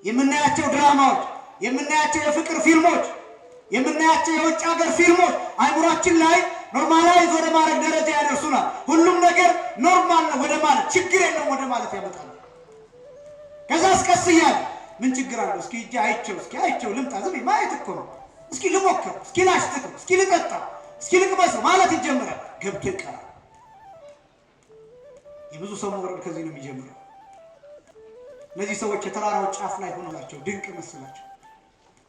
የምናያቸው ድራማዎች፣ የምናያቸው የፍቅር ፊልሞች፣ የምናያቸው የውጭ ሀገር ፊልሞች አይምሯችን ላይ ኖርማላይዝ ወደ ማድረግ ደረጃ ያደርሱናል። ሁሉም ነገር ኖርማል መነሳት ያመጣል። ከዛ አስቀስያል ምን ችግር አለው? እስኪ እጄ አይቼው ልምጣ። ዝም ማየት እኮ ነው። እስኪ ልሞክር፣ እስኪ ላሽትት፣ እስኪ ልጠጣ፣ እስኪ ልቅመሰው ማለት ይጀምራል። ገብቶ ይቀራል። የብዙ ሰው መውረድ ከዚህ ነው የሚጀምረው። እነዚህ ሰዎች የተራራው ጫፍ ላይ ሆነላቸው ድንቅ መስላቸው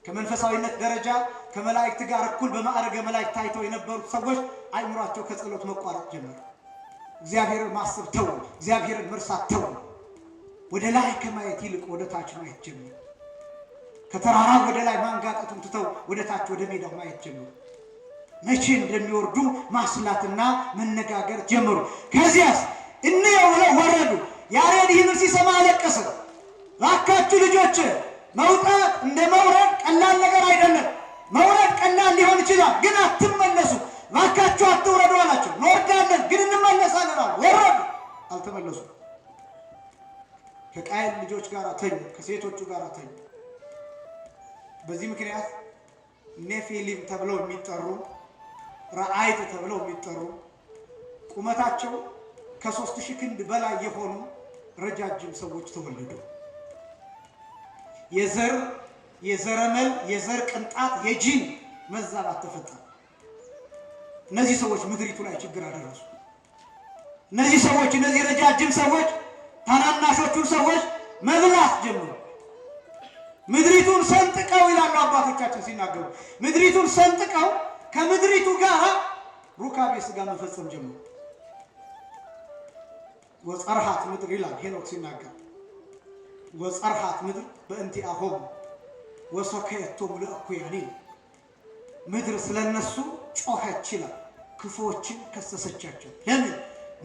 ከመንፈሳዊነት ደረጃ ከመላእክት ጋር እኩል በማዕረገ መላእክት ታይተው የነበሩት ሰዎች አይምሯቸው ከጸሎት መቋረጥ ጀመረ። እግዚአብሔርን ማሰብ ተው፣ እግዚአብሔርን መርሳት ተው። ወደ ላይ ከማየት ይልቅ ወደ ታች ማየት ጀመሩ። ከተራራ ወደ ላይ ማንጋጠቱን ትተው ወደ ታች ወደ ሜዳው ማየት ጀመሩ። መቼ እንደሚወርዱ ማስላትና መነጋገር ጀመሩ። ከዚያስ እንየው ብለው ወረዱ። ያሬድ ይህንን ሲሰማ አለቀሰ። እባካችሁ ልጆች መውጣት እንደ መውረድ ቀላል ነገር አይደለም። መውረድ ቀላል ሊሆን ይችላል፣ ግን አትመለሱ። እባካችሁ አትውረዱ አላቸው። እንወርዳለን ግን እንመለሳለን አሉ። ወረዱ፣ አልተመለሱ። ከቃየል ልጆች ጋር ተኙ፣ ከሴቶቹ ጋር ተኙ። በዚህ ምክንያት ኔፊሊም ተብለው የሚጠሩ ረአይት ተብለው የሚጠሩ ቁመታቸው ከ3000 ክንድ በላይ የሆኑ ረጃጅም ሰዎች ተወለዱ። የዘረመል የዘር ቅንጣት የጂን መዛባት ተፈጠረ። እነዚህ ሰዎች ምድሪቱ ላይ ችግር አደረሱ። እነዚህ ረጃጅም ሰዎች ታናናሾቹን ሰዎች መብላት ጀመሩ። ምድሪቱን ሰንጥቀው ይላሉ አባቶቻችን ሲናገሩ፣ ምድሪቱን ሰንጥቀው ከምድሪቱ ጋር ሩካቤ ስጋ መፈጸም ጀመሩ። ወጸርሃት ምድር ይላል ሄኖክ ሲናገር፣ ወጸርሃት ምድር በእንቲአሆሙ ወሰከየቶሙ ለእኩያኒን። ምድር ስለነሱ ጮኸች ይላል፣ ክፉዎችን ከሰሰቻቸው። ለምን?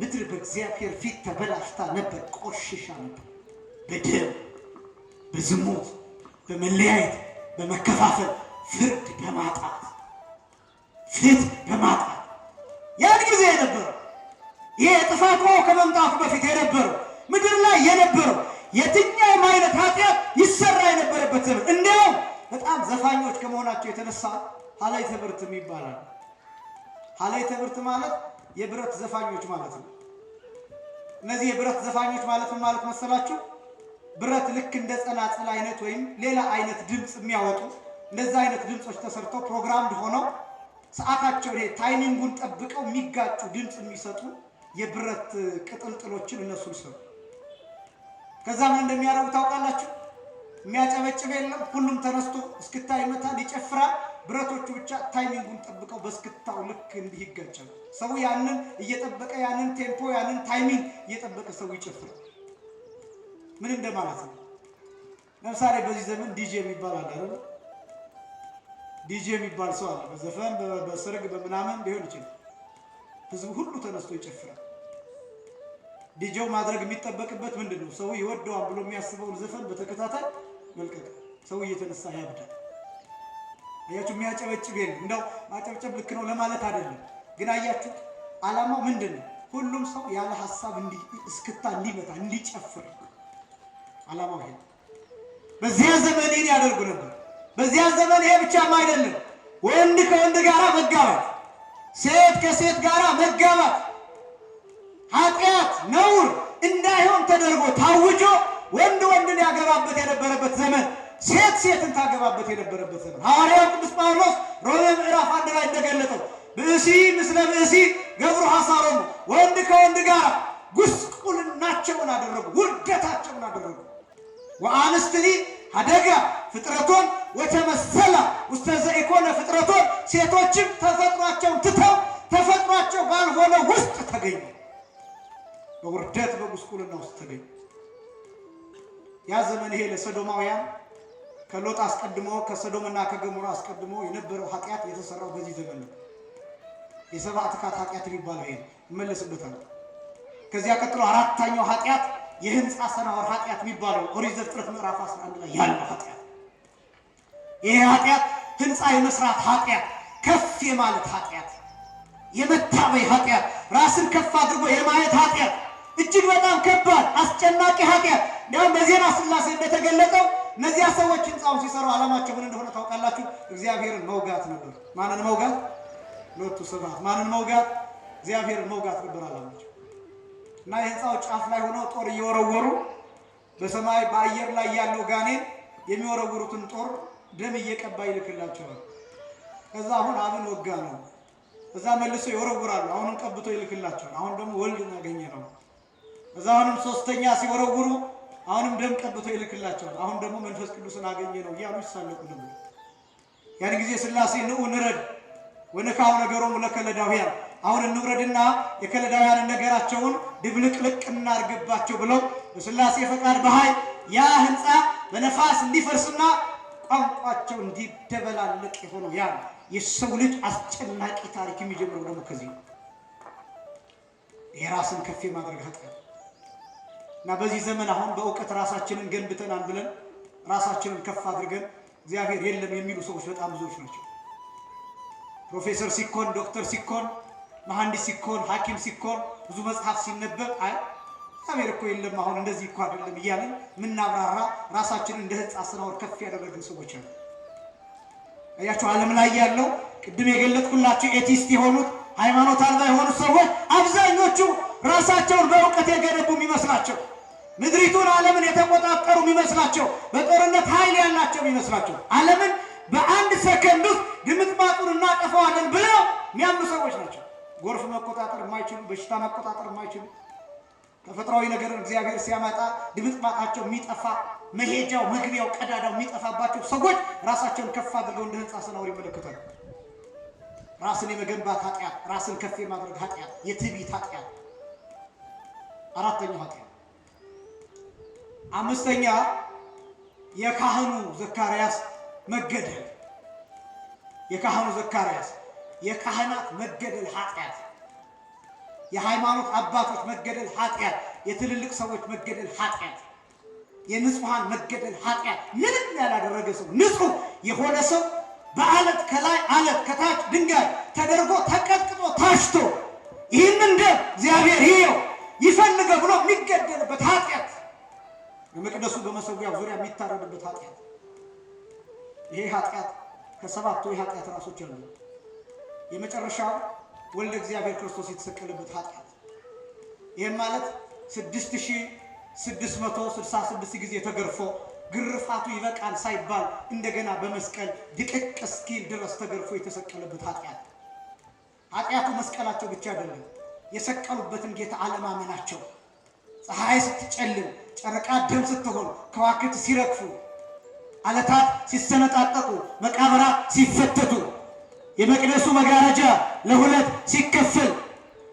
ምድር በእግዚአብሔር ፊት ተበላሽታ ነበር፣ ቆሽሻ ነበር። በደም በዝሙት በመለያየት በመከፋፈል ፍርድ በማጣት ያን ጊዜ የነበረው ይሄ ጥፋት ከመምጣቱ በፊት የነበረው ምድር ላይ የነበረው የትኛውም አይነት ኃጢአት ይሰራ የነበረበት ዘመን። እንዲያውም በጣም ዘፋኞች ከመሆናቸው የተነሳ ሀላይ ትምህርት ይባላል። ሀላይ ትምህርት ማለት የብረት ዘፋኞች ማለት ነው። እነዚህ የብረት ዘፋኞች ማለት ምን ማለት መሰላችሁ? ብረት ልክ እንደ ጸናጽል አይነት ወይም ሌላ አይነት ድምፅ የሚያወጡ እንደዛ አይነት ድምጾች ተሰርተው ፕሮግራምድ ሆነው ሰዓታቸው ላይ ታይሚንጉን ጠብቀው የሚጋጩ ድምፅ የሚሰጡ የብረት ቅጥልጥሎችን እነሱ ይሰሩ። ከዛ ምን እንደሚያደርጉ ታውቃላችሁ? የሚያጨበጭብ የለም። ሁሉም ተነስቶ እስክታ ይመታል፣ ይጨፍራል። ብረቶቹ ብቻ ታይሚንጉን ጠብቀው በስክታው ልክ እንዲህ ይጋጫሉ። ሰው ያንን እየጠበቀ ያንን ቴምፖ ያንን ታይሚንግ እየጠበቀ ሰው ይጨፍራል። ምን እንደማለት ነው? ለምሳሌ በዚህ ዘመን ዲጄ የሚባል አለ አይደል? ዲጄ የሚባል ሰው አለ። በዘፈን በሰርግ በምናምን ሊሆን ይችላል። ህዝቡ ሁሉ ተነስቶ ይጨፍራል። ዲጄው ማድረግ የሚጠበቅበት ምንድነው? ሰው ይወደዋል ብሎ የሚያስበውን ዘፈን በተከታታይ መልቀቅ። ሰው እየተነሳ ያብዳል። አያችሁ፣ የሚያጨበጭብ የለም። እንደው ማጨብጨብ ልክ ነው ለማለት አይደለም፣ ግን አያችሁ ዓላማው ምንድነው? ሁሉም ሰው ያለ ሐሳብ እስክታ እንዲመታ እንዲጨፍር ዓላማው ይሄ። በዚያ ዘመን ይሄን ያደርጉ ነበር። በዚያ ዘመን ይሄ ብቻም አይደለም፣ ወንድ ከወንድ ጋር መጋባት፣ ሴት ከሴት ጋር መጋባት ኃጢአት ነውር እንዳይሆን ተደርጎ ታውጆ ወንድ ወንድን ያገባበት የነበረበት ዘመን፣ ሴት ሴትን ታገባበት የነበረበት ዘመን። ሐዋርያው ቅዱስ ጳውሎስ ሮሜ ምዕራፍ 1 ላይ እንደገለጠው ብእሲ ምስለ ብእሲ ገብሩ ሐሳሮሙ፣ ወንድ ከወንድ ጋር ጉስቁልናቸውን አደረጉ፣ ውርደታቸውን አደረጉ። ወአንስትኒ ሀደጋ ፍጥረቶን ወተመሰላ ውስተ ዘኢኮነ ፍጥረቶን፣ ሴቶችም ተፈጥሯቸውን ትተው ተፈጥሯቸው ባልሆነ ውስጥ ተገኙ፣ በውርደት በጉስቁልና ውስጥ ተገኙ። ያ ዘመን ይሄ ለሰዶማውያን ከሎጥ አስቀድሞ ከሰዶምና ከገሞራ አስቀድሞ የነበረው ኃጢአት የተሰራው በዚህ ዘመን ነው። የሰብአ ትካት ኃጢአት የሚባለው ይሄ እመለስበታለሁ። ከዚያ ቀጥሎ አራተኛው ኃጢአት የህንፃ ሰናወር ኃጢአት የሚባለው ኦሪት ዘፍጥረት ምዕራፍ 11 ላይ ያለው ኃጢአት። ይሄ ኃጢአት ህንፃ የመስራት ኃጢአት፣ ከፍ የማለት ኃጢአት፣ የመታበይ ኃጢአት፣ ራስን ከፍ አድርጎ የማየት ኃጢአት፣ እጅግ በጣም ከባድ አስጨናቂ ኃጢአት። እንዲያውም በዜና ሥላሴ እንደተገለጠው እነዚያ ሰዎች ህንፃውን ሲሰሩ ዓላማቸው ምን እንደሆነ ታውቃላችሁ? እግዚአብሔርን መውጋት ነበር። ማንን መውጋት? ሎቱ ስብሐት። ማንን መውጋት? እግዚአብሔርን መውጋት ነበር ዓላማቸው። እና የህንፃው ጫፍ ላይ ሆነው ጦር እየወረወሩ በሰማይ በአየር ላይ ያለው ጋኔን የሚወረውሩትን ጦር ደም እየቀባ ይልክላቸዋል። ከዛ አሁን አብን ወጋ ነው። እዛ መልሶ ይወረውራሉ። አሁንም ቀብቶ ይልክላቸዋል። አሁን ደግሞ ወልድን አገኘ ነው። እዛ አሁንም ሶስተኛ ሲወረውሩ አሁንም ደም ቀብቶ ይልክላቸዋል። አሁን ደግሞ መንፈስ ቅዱስን አገኘ ነው እያሉ ይሳለቁ ነበር። ያን ጊዜ ሥላሴ ንዑ ንረድ ወነካው ነገሮሙ ለከለዳውያን፣ አሁን እንውረድና የከለዳውያንን ነገራቸውን ድብልቅልቅ እናርግባቸው ብለው በሥላሴ ፈቃድ በኃይል ያ ህንፃ በነፋስ እንዲፈርስና ቋንቋቸው እንዲደበላለቅ የሆነው ያ የሰው ልጅ አስጨናቂ ታሪክ የሚጀምረው ደግሞ ከዚህ ነው። የራስን ከፍ ማድረግ ኃጢአት እና በዚህ ዘመን አሁን በእውቀት ራሳችንን ገንብተናል ብለን ራሳችንን ከፍ አድርገን እግዚአብሔር የለም የሚሉ ሰዎች በጣም ብዙዎች ናቸው። ፕሮፌሰር ሲኮን፣ ዶክተር ሲኮን፣ መሐንዲስ ሲኮን፣ ሐኪም ሲኮን ብዙ መጽሐፍ ሲነበብ አይ እግዚአብሔር እኮ የለም አሁን እንደዚህ እኮ አይደለም እያለን ምናብራራ ራሳችንን እንደ ህንፃ ስናወር ከፍ ያደረግን ሰዎች አሉ። አያችሁ ዓለም ላይ ያለው ቅድም የገለጥኩላችሁ ኤቲስት የሆኑት ሃይማኖት አልባ የሆኑት ሰዎች አብዛኞቹ ራሳቸውን በእውቀት የገነቡ የሚመስላቸው፣ ምድሪቱን ዓለምን የተቆጣጠሩ የሚመስላቸው፣ በጦርነት ኃይል ያላቸው የሚመስላቸው፣ ዓለምን በአንድ ሰከንድ ውስጥ ድምጥማጡን እናጠፋዋለን ብለው የሚያምኑ ሰዎች ናቸው። ጎርፍ መቆጣጠር የማይችሉ፣ በሽታ መቆጣጠር የማይችሉ፣ ተፈጥሯዊ ነገርን እግዚአብሔር ሲያመጣ ድምጥማጣቸው የሚጠፋ መሄጃው መግቢያው ቀዳዳው የሚጠፋባቸው ሰዎች ራሳቸውን ከፍ አድርገው እንደ ህንፃ ስናወር ይመለከታሉ። ራስን የመገንባት ኃጢአት፣ ራስን ከፍ የማድረግ ኃጢአት፣ የትዕቢት ኃጢአት አራተኛው ኃጢአት። አምስተኛ የካህኑ ዘካርያስ መገደል። የካህኑ ዘካርያስ የካህናት መገደል ኃጢአት፣ የሃይማኖት አባቶች መገደል ኃጢአት፣ የትልልቅ ሰዎች መገደል ኃጢአት፣ የንጹሃን መገደል ኃጢአት። ምንም ያላደረገ ሰው ንጹህ የሆነ ሰው በአለት ከላይ አለት ከታች ድንጋይ ተደርጎ ተቀጥቅጦ ታሽቶ ይህንን ደም እግዚአብሔር ይየው ይፈልገው ብሎ የሚገደልበት ኃጢአት፣ በመቅደሱ በመሰዊያው ዙሪያ የሚታረድበት ኃጢአት። ይሄ ኃጢአት ከሰባቱ የኃጢአት ራሶች አሉ። የመጨረሻው ወልደ እግዚአብሔር ክርስቶስ የተሰቀለበት ኃጢአት። ይህም ማለት 6666 ጊዜ ተገርፎ ግርፋቱ ይበቃል ሳይባል እንደገና በመስቀል ድቅቅ እስኪል ድረስ ተገርፎ የተሰቀለበት ኃጢአት። ኃጢአቱ መስቀላቸው ብቻ አይደለም፣ የሰቀሉበትን ጌታ አለማመናቸው። ፀሐይ ስትጨልም፣ ጨረቃ ደም ስትሆን፣ ከዋክብት ሲረግፉ፣ አለታት ሲሰነጣጠቁ፣ መቃብራት ሲፈተቱ፣ የመቅደሱ መጋረጃ ለሁለት ሲከፈል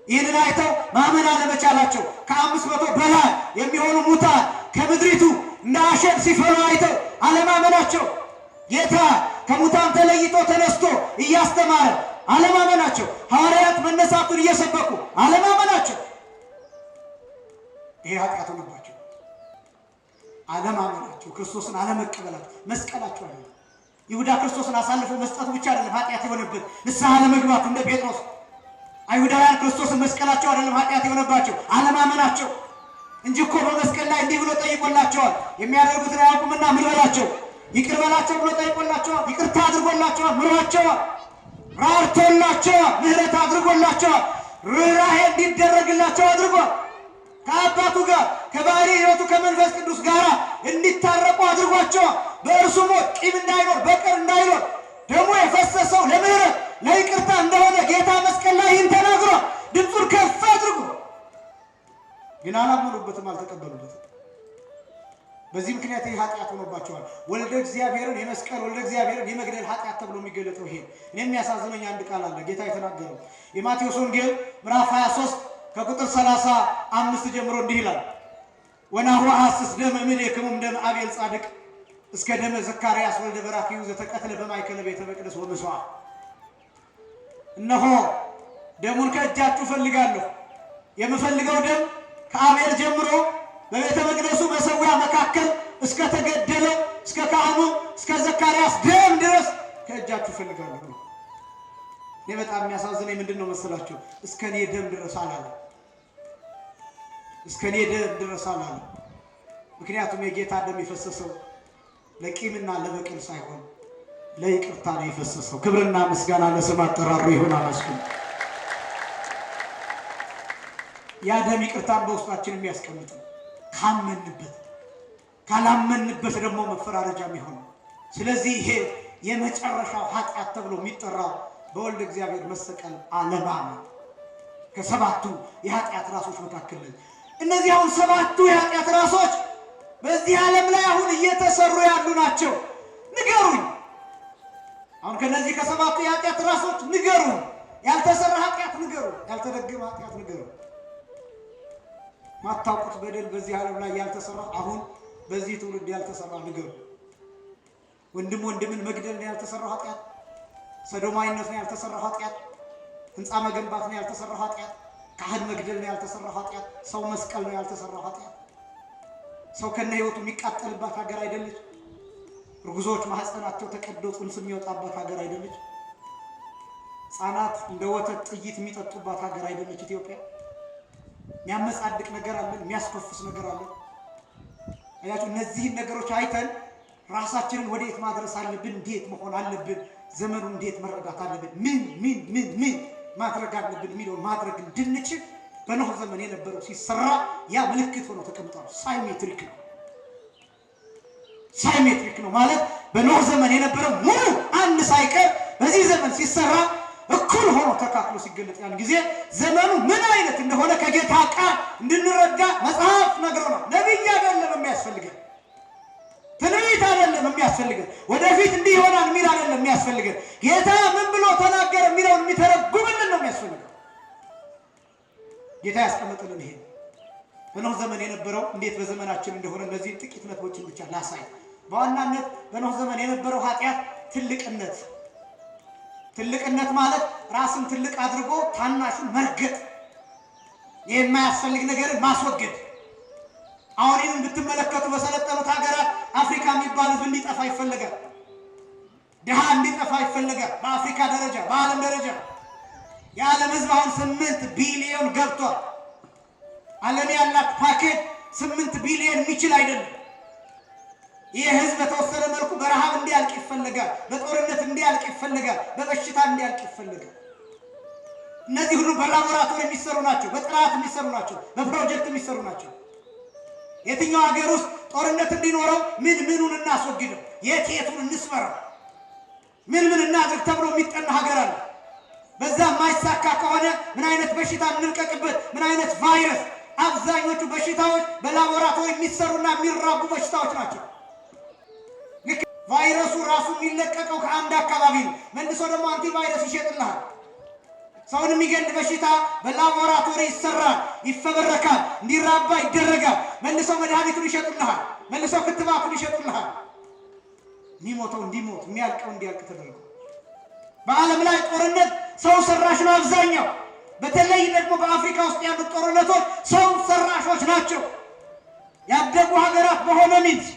ይህንን አይተው ማመን አለመቻላቸው፣ ከ500 በላይ የሚሆኑ ሙታን ከምድሪቱ እንደ አሸን ሲፈሉ አይተው አለማመናቸው፣ ጌታ ከሙታን ተለይቶ ተነስቶ እያስተማረ አለማመናቸው፣ ሐዋርያት መነሳቱን እየሰበኩ አለማመናቸው፣ ይሄ ኃጢአት ሆነባቸው። አለማመናቸው፣ ክርስቶስን አለመቀበላቸው፣ መስቀላቸው አለ። ይሁዳ ክርስቶስን አሳልፎ መስጠቱ ብቻ አይደለም ኃጢአት የሆነበት፣ ንስሐ አለመግባቱ እንደ ጴጥሮስ። አይሁዳውያን ክርስቶስን መስቀላቸው አይደለም ኃጢአት የሆነባቸው፣ አለማመናቸው እንጂ እኮ በመስቀል ላይ እንዲህ ብሎ ጠይቆላቸዋል። የሚያደርጉትን አያውቁምና ምን በላቸው፣ ይቅር በላቸው ብሎ ጠይቆላቸዋል። ይቅርታ አድርጎላቸዋል፣ ምሯቸዋል፣ ራርቶላቸዋል፣ ምህረት አድርጎላቸዋል፣ ርኅራኄ እንዲደረግላቸው አድርጓል። ከአባቱ ጋር ከባሕሪ ሕይወቱ ከመንፈስ ቅዱስ ጋር እንዲታረቁ አድርጓቸዋል። በእርሱ ሞት ቂም እንዳይኖር በቀል እንዳይኖር ደሙ የፈሰሰው ለምህረት ለይቅርታ እንደሆነ ጌታ መስቀል ላይ ይህን ተናግሯል። ድምፁን ከፍ አድርጎ ግን አላመኑበትም፣ አልተቀበሉበትም። በዚህ ምክንያት ይህ ኃጢአት ሆኖባቸዋል። ወልደ እግዚአብሔርን የመስቀል ወልደ እግዚአብሔርን የመግደል ኃጢአት ተብሎ የሚገለጠው ይሄ። እኔ የሚያሳዝነኝ አንድ ቃል አለ ጌታ የተናገረው የማቴዎስ ወንጌል ምዕራፍ 23 ከቁጥር 35 ጀምሮ እንዲህ ይላል፣ ወናሁ አሐስስ ደመ እምኔክሙ እምደመ አቤል ጻድቅ እስከ ደመ ዘካርያስ ወልደ በራክዩ ዘተቀትለ በማእከለ ቤተ መቅደስ ወምስዋ። እነሆ ደሙን ከእጃችሁ እፈልጋለሁ፣ የምፈልገው ደም ከአቤል ጀምሮ በቤተ መቅደሱ መሠዊያ መካከል እስከ ተገደለ እስከ ካህኑ እስከ ዘካርያስ ደም ድረስ ከእጃችሁ እፈልጋለሁ። እኔ በጣም የሚያሳዝነኝ ምንድን ነው መሰላችሁ? እስከ እኔ ደም ድረስ አላለ። እስከ እኔ ደም ድረስ አላለ። ምክንያቱም የጌታ ደም የፈሰሰው ለቂምና ለበቀል ሳይሆን ለይቅርታ ነው የፈሰሰው። ክብርና ምስጋና ለስም አጠራሩ ይሁን። አመስግኑ። ያ ደም ይቅርታን በውስጣችን የሚያስቀምጥ ነው ካመንበት። ካላመንበት ደግሞ መፈራረጃ የሚሆነው። ስለዚህ ይሄ የመጨረሻው ኃጢአት ተብሎ የሚጠራው በወልድ እግዚአብሔር መሰቀል አለማመን ከሰባቱ የኃጢአት ራሶች መካከል ነው። እነዚህ አሁን ሰባቱ የኃጢአት ራሶች በዚህ ዓለም ላይ አሁን እየተሰሩ ያሉ ናቸው። ንገሩኝ፣ አሁን ከነዚህ ከሰባቱ የኃጢአት ራሶች ንገሩኝ። ያልተሰራ ኃጢአት ንገሩ፣ ያልተደገመ ኃጢአት ንገሩ። ማታውቁት በደል በዚህ ዓለም ላይ ያልተሰራ አሁን በዚህ ትውልድ ያልተሰራ ንገሩ። ወንድም ወንድምን መግደል ነው ያልተሰራ ኃጢአት። ሰዶማዊነት ነው ያልተሰራ ኃጢአት። ህንፃ መገንባት ነው ያልተሰራ ኃጢአት። ካህን መግደል ነው ያልተሰራ ኃጢአት። ሰው መስቀል ነው ያልተሰራ ኃጢአት። ሰው ከነ ህይወቱ የሚቃጠልባት ሀገር አይደለች። እርጉዞች ማህፀናቸው ተቀዶ ጽንስ የሚወጣባት ሀገር አይደለች። ህፃናት እንደ ወተት ጥይት የሚጠጡባት ሀገር አይደለች ኢትዮጵያ። የሚያመጻድቅ ነገር አለ፣ የሚያስኮፍስ ነገር አለ። አያችሁ፣ እነዚህን ነገሮች አይተን ራሳችንን ወዴት ማድረስ አለብን? እንዴት መሆን አለብን? ዘመኑ እንዴት መረዳት አለብን? ምን ማድረግ አለብን የሚለውን ማድረግ እንድንችል በኖህ ዘመን የነበረው ሲሰራ ያ ምልክት ሆኖ ተቀምጧል። ሳይሜትሪክ ነው። ሳይሜትሪክ ነው ማለት በኖህ ዘመን የነበረው ሙሉ አንድ ሳይቀር በዚህ ዘመን ሲሰራ እኩል ሆኖ ተካክሎ ሲገለጥ ያን ጊዜ ዘመኑ ምን አይነት እንደሆነ ከጌታ ቃል እንድንረዳ መጽሐፍ ነግሮናል። ነቢይ አይደለም የሚያስፈልገን፣ ትንቢት አይደለም የሚያስፈልገን፣ ወደፊት እንዲህ ይሆናል የሚል አይደለም የሚያስፈልገን። ጌታ ምን ብሎ ተናገረ የሚለውን የሚተረጉምልን ነው የሚያስፈልገው። ጌታ ያስቀመጠልን ይሄ በኖህ ዘመን የነበረው እንዴት በዘመናችን እንደሆነ እነዚህ ጥቂት ነጥቦችን ብቻ ላሳይ። በዋናነት በኖህ ዘመን የነበረው ኃጢአት ትልቅነት ማለት ራስን ትልቅ አድርጎ ታናሹን መርገጥ፣ የማያስፈልግ ነገርን ማስወገድ። አሁን ይህን ብትመለከቱ በሰለጠኑት ሀገራት አፍሪካ የሚባል ህዝብ እንዲጠፋ ይፈልጋል። ድሃ እንዲጠፋ ይፈልጋል። በአፍሪካ ደረጃ በዓለም ደረጃ የዓለም ህዝብ አሁን 8 ቢሊዮን ገብቷል። ዓለም ያላት ፓኬጅ 8 ቢሊዮን የሚችል አይደለም። ይህ ህዝብ በተወሰነ መልኩ በረሃብ እንዲያልቅ ይፈልጋል፣ በጦርነት እንዲያልቅ ይፈልጋል፣ በበሽታ እንዲያልቅ ይፈልጋል። እነዚህ ሁሉ በላቦራቶሪ የሚሰሩ ናቸው፣ በጥናት የሚሰሩ ናቸው፣ በፕሮጀክት የሚሰሩ ናቸው። የትኛው ሀገር ውስጥ ጦርነት እንዲኖረው ምኑን እናስወግደው፣ የቱን እንስበረው፣ ምን እናድርግ ተብሎ የሚጠና ሀገር አለ። በዛ የማይሳካ ከሆነ ምን አይነት በሽታ እንልቀቅበት፣ ምን አይነት ቫይረስ። አብዛኞቹ በሽታዎች በላቦራቶሪ የሚሰሩና የሚራቡ በሽታዎች ናቸው። ቫይረሱ ራሱ የሚለቀቀው ከአንድ አካባቢ ነው። መልሶ ደግሞ አንቲቫይረስ ይሸጥልሃል። ሰውን የሚገል በሽታ በላቦራቶሪ ይሰራል፣ ይፈበረካል፣ እንዲራባ ይደረጋል። መልሰው መድኃኒቱን ይሸጡልሃል፣ መልሰው ክትባቱን ይሸጡልሃል። የሚሞተው እንዲሞት፣ የሚያልቀው እንዲያልቅ ተደርጎ በዓለም ላይ ጦርነት ሰው ሰራሽ ነው አብዛኛው። በተለይ ደግሞ በአፍሪካ ውስጥ ያሉት ጦርነቶች ሰው ሰራሾች ናቸው። ያደጉ ሀገራት በሆነ ሚንስ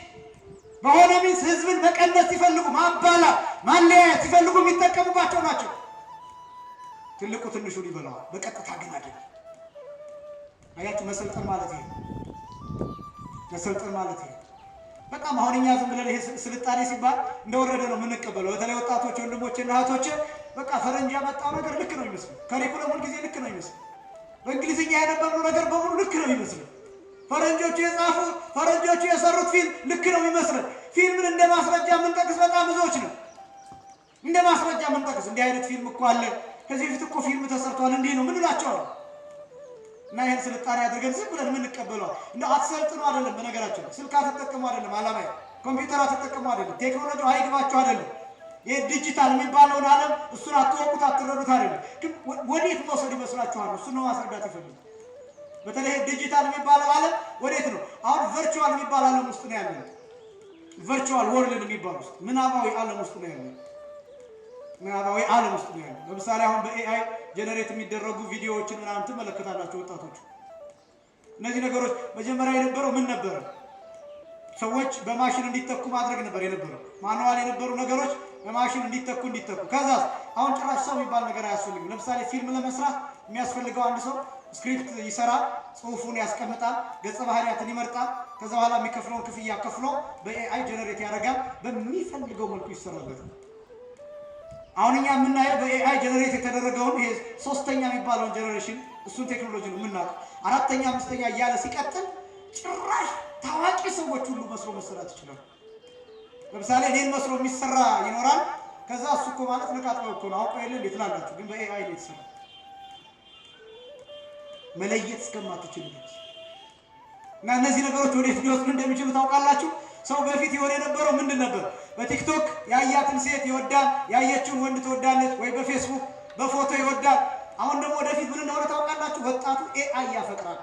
ህዝብን መቀነስ ሲፈልጉ፣ ማባላት፣ ማለያየት ሲፈልጉ የሚጠቀሙባቸው ናቸው። ትልቁ ትንሹን ይበላዋል፣ በቀጥታ ግን አይደለም። አያችሁ፣ መሰልጠን ማለት ይሄ በጣም አሁን እኛ ዝም ብለን ይሄ ስልጣኔ ሲባል እንደወረደ ነው የምንቀበለው። በተለይ ወጣቶች ወንድሞችና እህቶች በቃ ፈረንጅ ያመጣው ነገር ልክ ነው ይመስል፣ ከሪኩለም ሁሉ ጊዜ ልክ ነው ይመስል፣ በእንግሊዝኛ ያነበብነው ነገር በሙሉ ልክ ነው ይመስል፣ ፈረንጆቹ የጻፉት ፈረንጆቹ የሰሩት ፊልም ልክ ነው ይመስል። ፊልምን እንደ ማስረጃ የምንጠቅስ በጣም ብዙዎች ነው። እንደ ማስረጃ የምንጠቅስ እንዲህ አይነት ፊልም እኮ አለ፣ ከዚህ በፊት እኮ ፊልም ተሰርቷል፣ እንዲህ ነው ምን እላቸዋለሁ። እና ይሄን ስልጣኔ አድርገን ዝም ብለን የምንቀበለው እንደው አትሰልጥኑ አይደለም። በነገራችን ስልክ አትጠቀሙ አይደለም አላማዬ፣ ኮምፒውተር አትጠቀሙ አይደለም፣ ቴክኖሎጂው አይግባችሁ አይደለም። ይሄ ዲጂታል የሚባለውን ዓለም እሱን አትወቁት አትረዱት አይደለም። ግን ወዴት መውሰድ ይመስላችኋል? እሱን ነው ማስረዳት ይፈልጋል። በተለይ ዲጂታል የሚባለው ዓለም ወዴት ነው? አሁን ቨርቹዋል የሚባል ዓለም ውስጥ ነው ያለው። ቨርቹዋል ወርልድ የሚባል ውስጥ ምናባዊ ዓለም ውስጥ ነው ያለው። ምናባዊ ዓለም ውስጥ ነው ያለው። ለምሳሌ አሁን በኤአይ ጀነሬት የሚደረጉ ቪዲዮዎችን ምናምን ትመለከታላችሁ ወጣቶች። እነዚህ ነገሮች መጀመሪያ የነበረው ምን ነበር? ሰዎች በማሽን እንዲተኩ ማድረግ ነበር የነበረው። ማኑዋል የነበሩ ነገሮች በማሽን እንዲተኩ ከዛ አሁን ጭራሽ ሰው የሚባል ነገር አያስፈልግም። ለምሳሌ ፊልም ለመስራት የሚያስፈልገው አንድ ሰው ስክሪፕት ይሰራል፣ ጽሁፉን ያስቀምጣል፣ ገጸ ባህሪያትን ይመርጣል። ከዛ በኋላ የሚከፍለውን ክፍያ ከፍሎ በኤአይ ጀነሬት ያደርጋል። በሚፈልገው መልኩ ይሰራበታል። አሁን እኛ የምናየው በኤአይ ጀነሬት የተደረገውን ይሄ ሶስተኛ የሚባለውን ጀነሬሽን እሱን ቴክኖሎጂ ነው የምናውቀው። አራተኛ አምስተኛ እያለ ሲቀጥል ጭራሽ ታዋቂ ሰዎች ሁሉ መስሎ መሰራት ይችላል። ለምሳሌ እኔን መስሎ የሚሰራ ይኖራል። ከዛ እሱ እኮ ማለት ነቃጥለው እኮ ነው አውቀው የለ እንዴት ላላችሁ፣ ግን በኤአይ ነው የተሰራ። መለየት እስከማትችሉ ድረስ እና እነዚህ ነገሮች ወዴት ሊወስዱ እንደሚችሉ ታውቃላችሁ። ሰው በፊት የሆነ የነበረው ምንድን ነበር? በቲክቶክ ያያትን ሴት ይወዳል፣ ያየችውን ወንድ ትወዳለች፣ ወይ በፌስቡክ በፎቶ ይወዳል። አሁን ደግሞ ወደፊት ምን እንደሆነ ታውቃላችሁ? ወጣቱ ኤአይ ያፈቅራል።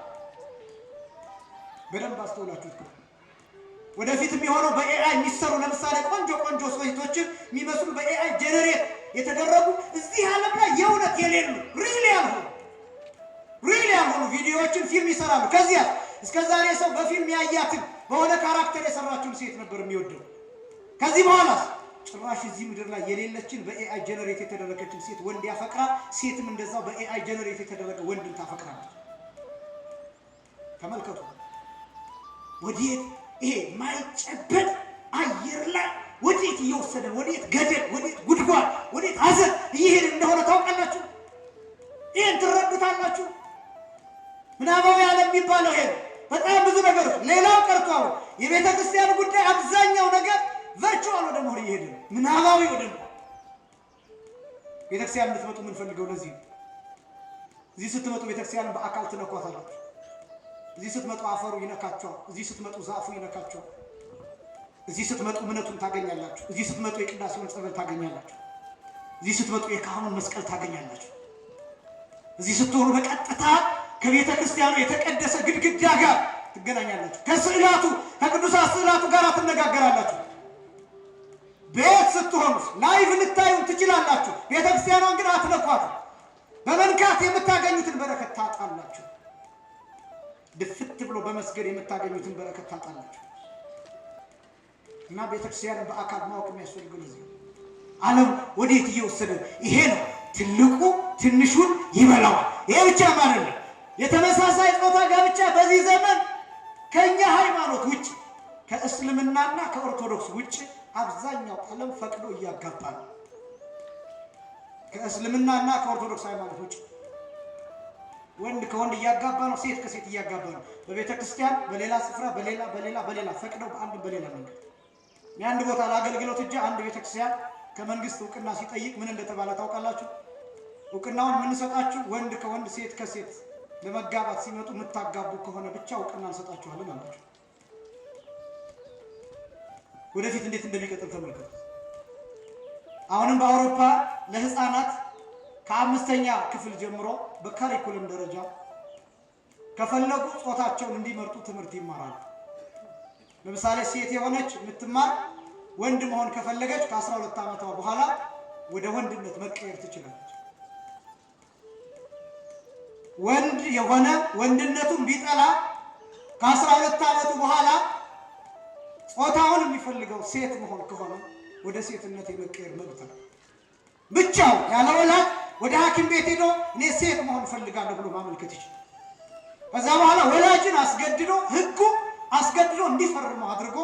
በደንብ አስተውላችሁት። ወደፊት የሚሆነው በኤአይ የሚሰሩ ለምሳሌ ቆንጆ ቆንጆ ሴቶችን የሚመስሉ በኤአይ ጀነሬት የተደረጉ እዚህ ዓለም ላይ የእውነት የሌሉ ሪል ያልሆኑ ቪዲዮዎችን ፊልም ይሰራሉ። ከዚያ እስከ ዛሬ ሰው በፊልም ያያትን በሆነ ካራክተር የሰራችውን ሴት ነበር የሚወደው። ከዚህ በኋላ ጭራሽ እዚህ ምድር ላይ የሌለችን በኤአይ ጀነሬት የተደረገችን ሴት ወንድ ያፈቅራል። ሴትም እንደዛው በኤአይ ጀነሬት የተደረገ ወንድን ታፈቅራለች። ተመልከቱ ወዴት ይሄ ማይጨበጥ አየር ላይ ወዴት እየወሰደን፣ ወዴት ገደል፣ ወዴት ጉድጓድ፣ ወዴት ሐዘን እየሄድን እንደሆነ ታውቃላችሁ። ይሄን ትረዱታላችሁ። ምናባዊ ዓለም የሚባለው ይሄ በጣም ብዙ ነገሮች ሌላው ቀርቷል። የቤተ ክርስቲያን ጉዳይ አብዛኛው ነገር ቨርቹዋል ወደ መሆን እየሄደ ነው። ምናባዊ ወደ ነው። ቤተ ክርስቲያን እንድትመጡ የምንፈልገው ለዚህ ነው። እዚህ ስትመጡ ቤተ ክርስቲያንን በአካል ትነኳታላችሁ። እዚህ ስትመጡ አፈሩ ይነካቸዋል። እዚህ ስትመጡ ዛፉ ይነካቸዋል። እዚህ ስትመጡ እምነቱን ታገኛላችሁ። እዚህ ስትመጡ የቅዳሴውን ጸበል ታገኛላችሁ። እዚህ ስትመጡ የካህኑን መስቀል ታገኛላችሁ። እዚህ ስትሆኑ በቀጥታ ከቤተ ክርስቲያኑ የተቀደሰ ግድግዳ ጋር ትገናኛላችሁ። ከስዕላቱ ከቅዱሳት ስዕላቱ ጋር ትነጋገራላችሁ። ቤት ስትሆኑ ላይቭ ልታዩን ትችላላችሁ። ቤተ ክርስቲያኗን ግን አትነኳትም። በመንካት የምታገኙትን በረከት ታጣላችሁ። ድፍት ብሎ በመስገድ የምታገኙትን በረከት ታጣላችሁ። እና ቤተ ክርስቲያንን በአካል ማወቅ የሚያስፈልገው ለዚህ ዓለም ወዴት እየወሰደ ይሄ ነው። ትልቁ ትንሹን ይበላዋል። ይሄ ብቻ ማለት ነው። የተመሳሳይ ጾታ ጋብቻ በዚህ ዘመን ከኛ ሃይማኖት ውጭ ከእስልምናና ከኦርቶዶክስ ውጭ አብዛኛው ዓለም ፈቅዶ እያጋባ ነው። ከእስልምናና ከኦርቶዶክስ ሃይማኖት ውጭ ወንድ ከወንድ እያጋባ ነው። ሴት ከሴት እያጋባ ነው። በቤተ ክርስቲያን በሌላ ስፍራ በሌላ ፈቅደው በአንድ በሌላ መንገድ የአንድ ቦታ ለአገልግሎት እጅ አንድ ቤተ ክርስቲያን ከመንግስት እውቅና ሲጠይቅ ምን እንደተባለ ታውቃላችሁ? እውቅናውን የምንሰጣችሁ ወንድ ከወንድ ሴት ከሴት ለመጋባት ሲመጡ የምታጋቡ ከሆነ ብቻ እውቅና እንሰጣችኋለን አላቸው። ወደፊት እንዴት እንደሚቀጥል ተመልከቱ። አሁንም በአውሮፓ ለህፃናት ከአምስተኛ ክፍል ጀምሮ በካሪኩለም ደረጃ ከፈለጉ ጾታቸውን እንዲመርጡ ትምህርት ይማራሉ። ለምሳሌ ሴት የሆነች የምትማር ወንድ መሆን ከፈለገች ከ12 ዓመቷ በኋላ ወደ ወንድነት መቀየር ትችላለች። ወንድ የሆነ ወንድነቱን ቢጠላ ከ12 ዓመቱ በኋላ ጾታውን የሚፈልገው ሴት መሆን ከሆነ ወደ ሴትነት የመቀየር መብት ነው። ብቻው ያለ ወላጅ ወደ ሐኪም ቤት ሄዶ እኔ ሴት መሆን ፈልጋለሁ ብሎ ማመልከት ይችላል። ከዛ በኋላ ወላጅን አስገድዶ ህጉ አስገድዶ እንዲፈርመው አድርጎ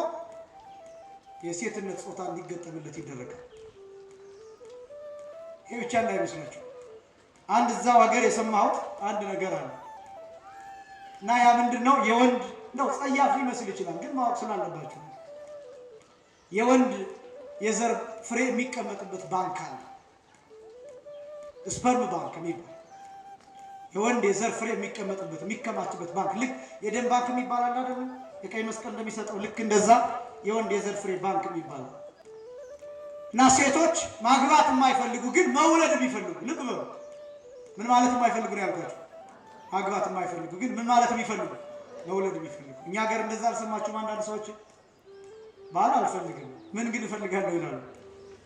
የሴትነት ጾታ እንዲገጠምለት ይደረጋል። ይሄ ብቻ እንዳይመስላችሁ አንድ እዛው ሀገር የሰማሁት አንድ ነገር አለ እና ያ ምንድነው? የወንድ ነው ጸያፍ ሊመስል ይችላል፣ ግን ማወቅ ስላለባችሁ የወንድ የዘር ፍሬ የሚቀመጥበት ባንክ አለ። ስፐርም ባንክ የሚባል የወንድ የዘር ፍሬ የሚቀመጥበት የሚከማችበት ባንክ፣ ልክ የደም ባንክ የሚባል አለ አይደል? የቀይ መስቀል እንደሚሰጠው ልክ እንደዛ የወንድ የዘር ፍሬ ባንክ የሚባል እና ሴቶች ማግባት የማይፈልጉ ግን መውለድ የሚፈልጉ፣ ልብ በሉ ምን ማለት የማይፈልጉ ነው ያልኳቸው? ማግባት የማይፈልጉ ግን ምን ማለት የሚፈልጉ? መውለድ የሚፈልጉ። እኛ ሀገር እንደዛ አልሰማችሁም? አንዳንድ ሰዎች ባል አልፈልግም ምን ግን እፈልጋለሁ ይላሉ።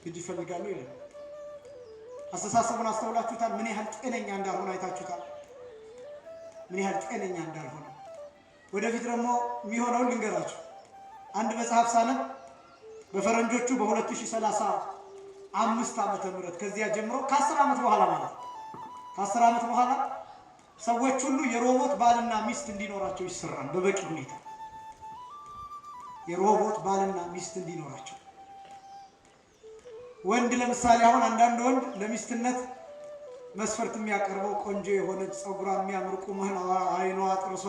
ልጅ እፈልጋለሁ ይላሉ። አስተሳሰቡን አስተውላችሁታል? ምን ያህል ጤነኛ እንዳልሆነ አይታችሁታል? ምን ያህል ጤነኛ እንዳልሆነ። ወደፊት ደግሞ የሚሆነውን ልንገራችሁ። አንድ መጽሐፍ ሳነብ በፈረንጆቹ በ2035 ዓመተ ምህረት ከዚያ ጀምሮ ከ10 ዓመት በኋላ ማለት ነው ከ10 ዓመት በኋላ ሰዎች ሁሉ የሮቦት ባልና ሚስት እንዲኖራቸው ይሰራል። በበቂ ሁኔታ የሮቦት ባልና ሚስት እንዲኖራቸው። ወንድ ለምሳሌ አሁን አንዳንድ ወንድ ለሚስትነት መስፈርት የሚያቀርበው ቆንጆ የሆነች ጸጉሯ የሚያምር ቁመናዋ፣ አይኗ፣ ጥርሷ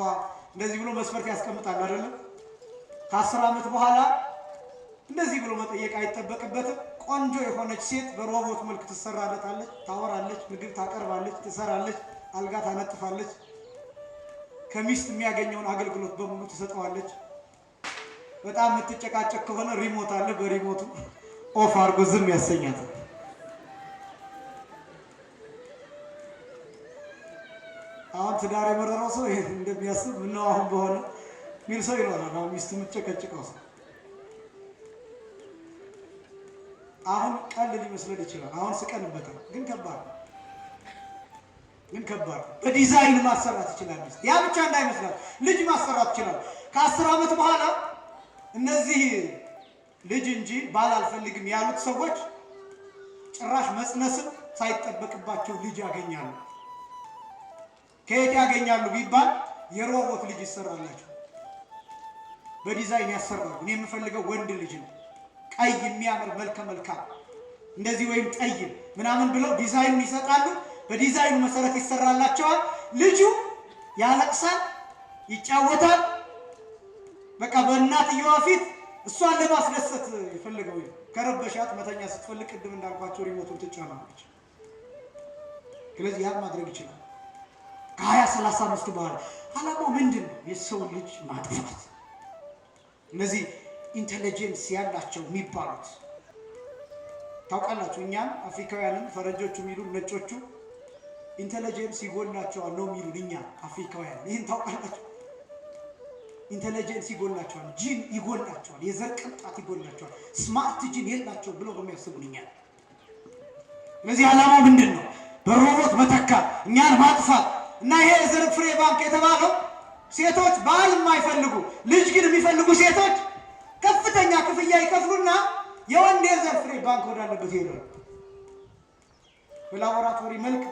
እንደዚህ ብሎ መስፈርት ያስቀምጣል አይደለም? ከ10 ዓመት በኋላ እንደዚህ ብሎ መጠየቅ አይጠበቅበትም። ቆንጆ የሆነች ሴት በሮቦት መልክ ትሰራለታለች፣ ታወራለች፣ ምግብ ታቀርባለች፣ ትሰራለች፣ አልጋ ታነጥፋለች፣ ከሚስት የሚያገኘውን አገልግሎት በሙሉ ትሰጠዋለች። በጣም የምትጨቃጨቅ ከሆነ ሪሞት አለ፣ በሪሞቱ ኦፍ አድርጎ ዝም ያሰኛታል። አሁን ትዳር የመረረው ሰው ይሄን እንደሚያስብ ምነው አሁን በሆነ ሚል ሰው ይኖራል። አሁን ሚስት የምትጨቀጭቀው ሰው አሁን ቀልድ ሊመስለን ይችላል። አሁን ስቀንበታል፣ ግን ከባድ ነው። በዲዛይን ማሰራት ይችላል። ያ ብቻ እንዳይመስላል፣ ልጅ ማሰራት ይችላል። ከ10 ዓመት በኋላ እነዚህ ልጅ እንጂ ባል አልፈልግም ያሉት ሰዎች ጭራሽ መጽነስም ሳይጠበቅባቸው ልጅ ያገኛሉ። ከየት ያገኛሉ ቢባል የሮቦት ልጅ ይሰራላቸው፣ በዲዛይን ያሰራሉ። እኔ የምፈልገው ወንድ ልጅ ነው፣ ቀይ የሚያምር መልከ መልካም እንደዚህ ወይም ጠይም ምናምን ብለው ዲዛይን ይሰጣሉ። በዲዛይኑ መሰረት ይሰራላቸዋል። ልጁ ያለቅሳል፣ ይጫወታል። በቃ በእናትየዋ ፊት እሷን ለማስደሰት ይፈልገው ከረበሻት መተኛ ስትፈልግ ቅድም እንዳልኳቸው ሪሞቱን ትጫናለች። ስለዚህ ያን ማድረግ ይችላል። ከ20-30 ዓመት በኋላ ዓላማው ምንድን ነው? የሰው ልጅ ማጥፋት። እነዚህ ኢንተለጀንስ ያላቸው የሚባሉት ታውቃላችሁ። እኛም አፍሪካውያንም ፈረንጆቹ የሚሉን ነጮቹ ኢንተለጀንስ ይጎላቸዋል ነው የሚሉን እኛ አፍሪካውያን። ይህን ታውቃላችሁ። ኢንተለጀንስ ይጎላቸዋል፣ ጂን ይጎላቸዋል፣ የዘር ቅንጣት ይጎላቸዋል፣ ስማርት ጂን የላቸው ብለው ነው የሚያስቡን እኛ። ስለዚህ ዓላማው ምንድን ነው? በሮቦት መተካት፣ እኛን ማጥፋት እና ይሄ የዘር ፍሬ ባንክ የተባለው ሴቶች ባል የማይፈልጉ ልጅ ግን የሚፈልጉ ሴቶች ከፍተኛ ክፍያ ይከፍሉና የወንድ የዘር ፍሬ ባንክ ወዳለበት ይሄዳሉ። በላቦራቶሪ መልክ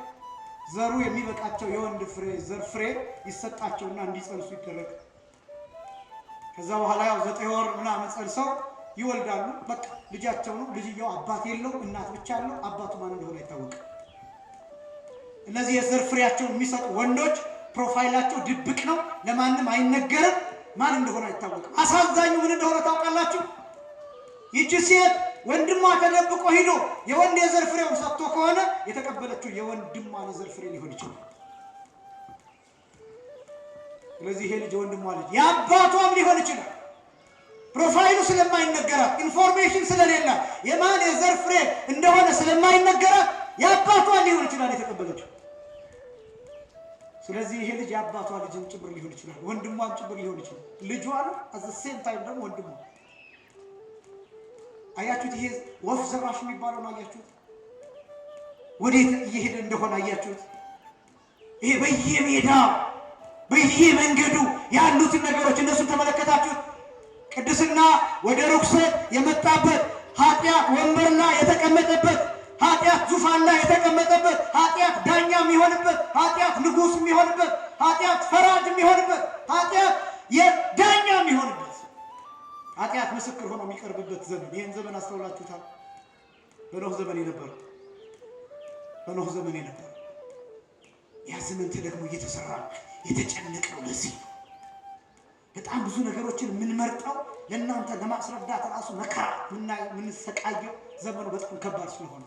ዘሩ የሚበቃቸው የወንድ ፍሬ ዘር ፍሬ ይሰጣቸውና እንዲጸንሱ ይደረግ። ከዛ በኋላ ያው 9 ወር ምናምን ጸንሰው ይወልዳሉ። በቃ ልጃቸው ነው። ልጅየው አባት የለው፣ እናት ብቻ አለው። አባቱ ማን እንደሆነ አይታወቅም። እነዚህ የዘር ፍሬያቸውን የሚሰጡ ወንዶች ፕሮፋይላቸው ድብቅ ነው፣ ለማንም አይነገርም። ማን እንደሆነ አይታወቅም። አሳዛኙ ምን እንደሆነ ታውቃላችሁ? ይቺ ሴት ወንድሟ ተደብቆ ሂዶ የወንድ የዘር ፍሬውን ሰጥቶ ከሆነ የተቀበለችው የወንድሟን የዘር ፍሬ ሊሆን ይችላል። ስለዚህ ይሄ ልጅ የወንድሟ ልጅ የአባቷም ሊሆን ይችላል። ፕሮፋይሉ ስለማይነገራት፣ ኢንፎርሜሽን ስለሌላ፣ የማን የዘር ፍሬ እንደሆነ ስለማይነገራት የአባቷን ሊሆን ይችላል የተቀበለችው። ስለዚህ ይሄ ልጅ የአባቷ ልጅም ጭምር ሊሆን ይችላል፣ ወንድሟም ጭምር ሊሆን ይችላል። ልጇ ነው፣ አዘ ሴም ታይም ደግሞ ወንድሟ። አያችሁት? ይሄ ወፍ ዘራሽ የሚባለው ነው። አያችሁት? ወዴት እየሄደ እንደሆነ አያችሁት? ይሄ በየሜዳ በየመንገዱ ያሉትን ነገሮች እነሱን ተመለከታችሁት? ቅድስና ወደ ርኩሰት የመጣበት፣ ኃጢአት ወንበር ላይ የተቀመጠበት፣ ኃጢአት ዙፋን ላይ የተቀመጠበት፣ ኃጢአት ዳኛ የሚሆንበት፣ ኃጢአት ንጉሥ የሚሆንበት፣ ኃጢአት ፈራጅ የሚሆንበት፣ ኃጢአት የዳኛ የሚሆንበት፣ ኃጢአት ምስክር ሆኖ የሚቀርብበት ዘመን። ይህን ዘመን አስተውላችሁታል? በኖህ ዘመን የነበረው ያ ዘመን ተደግሞ እየተሰራ ነው። የተጨነቀው ለዚህ ነው። በጣም ብዙ ነገሮችን የምንመርጠው ለእናንተ ለማስረዳት ራሱ መከራ የምንሰቃየው ዘመኑ በጣም ከባድ ስለሆነ፣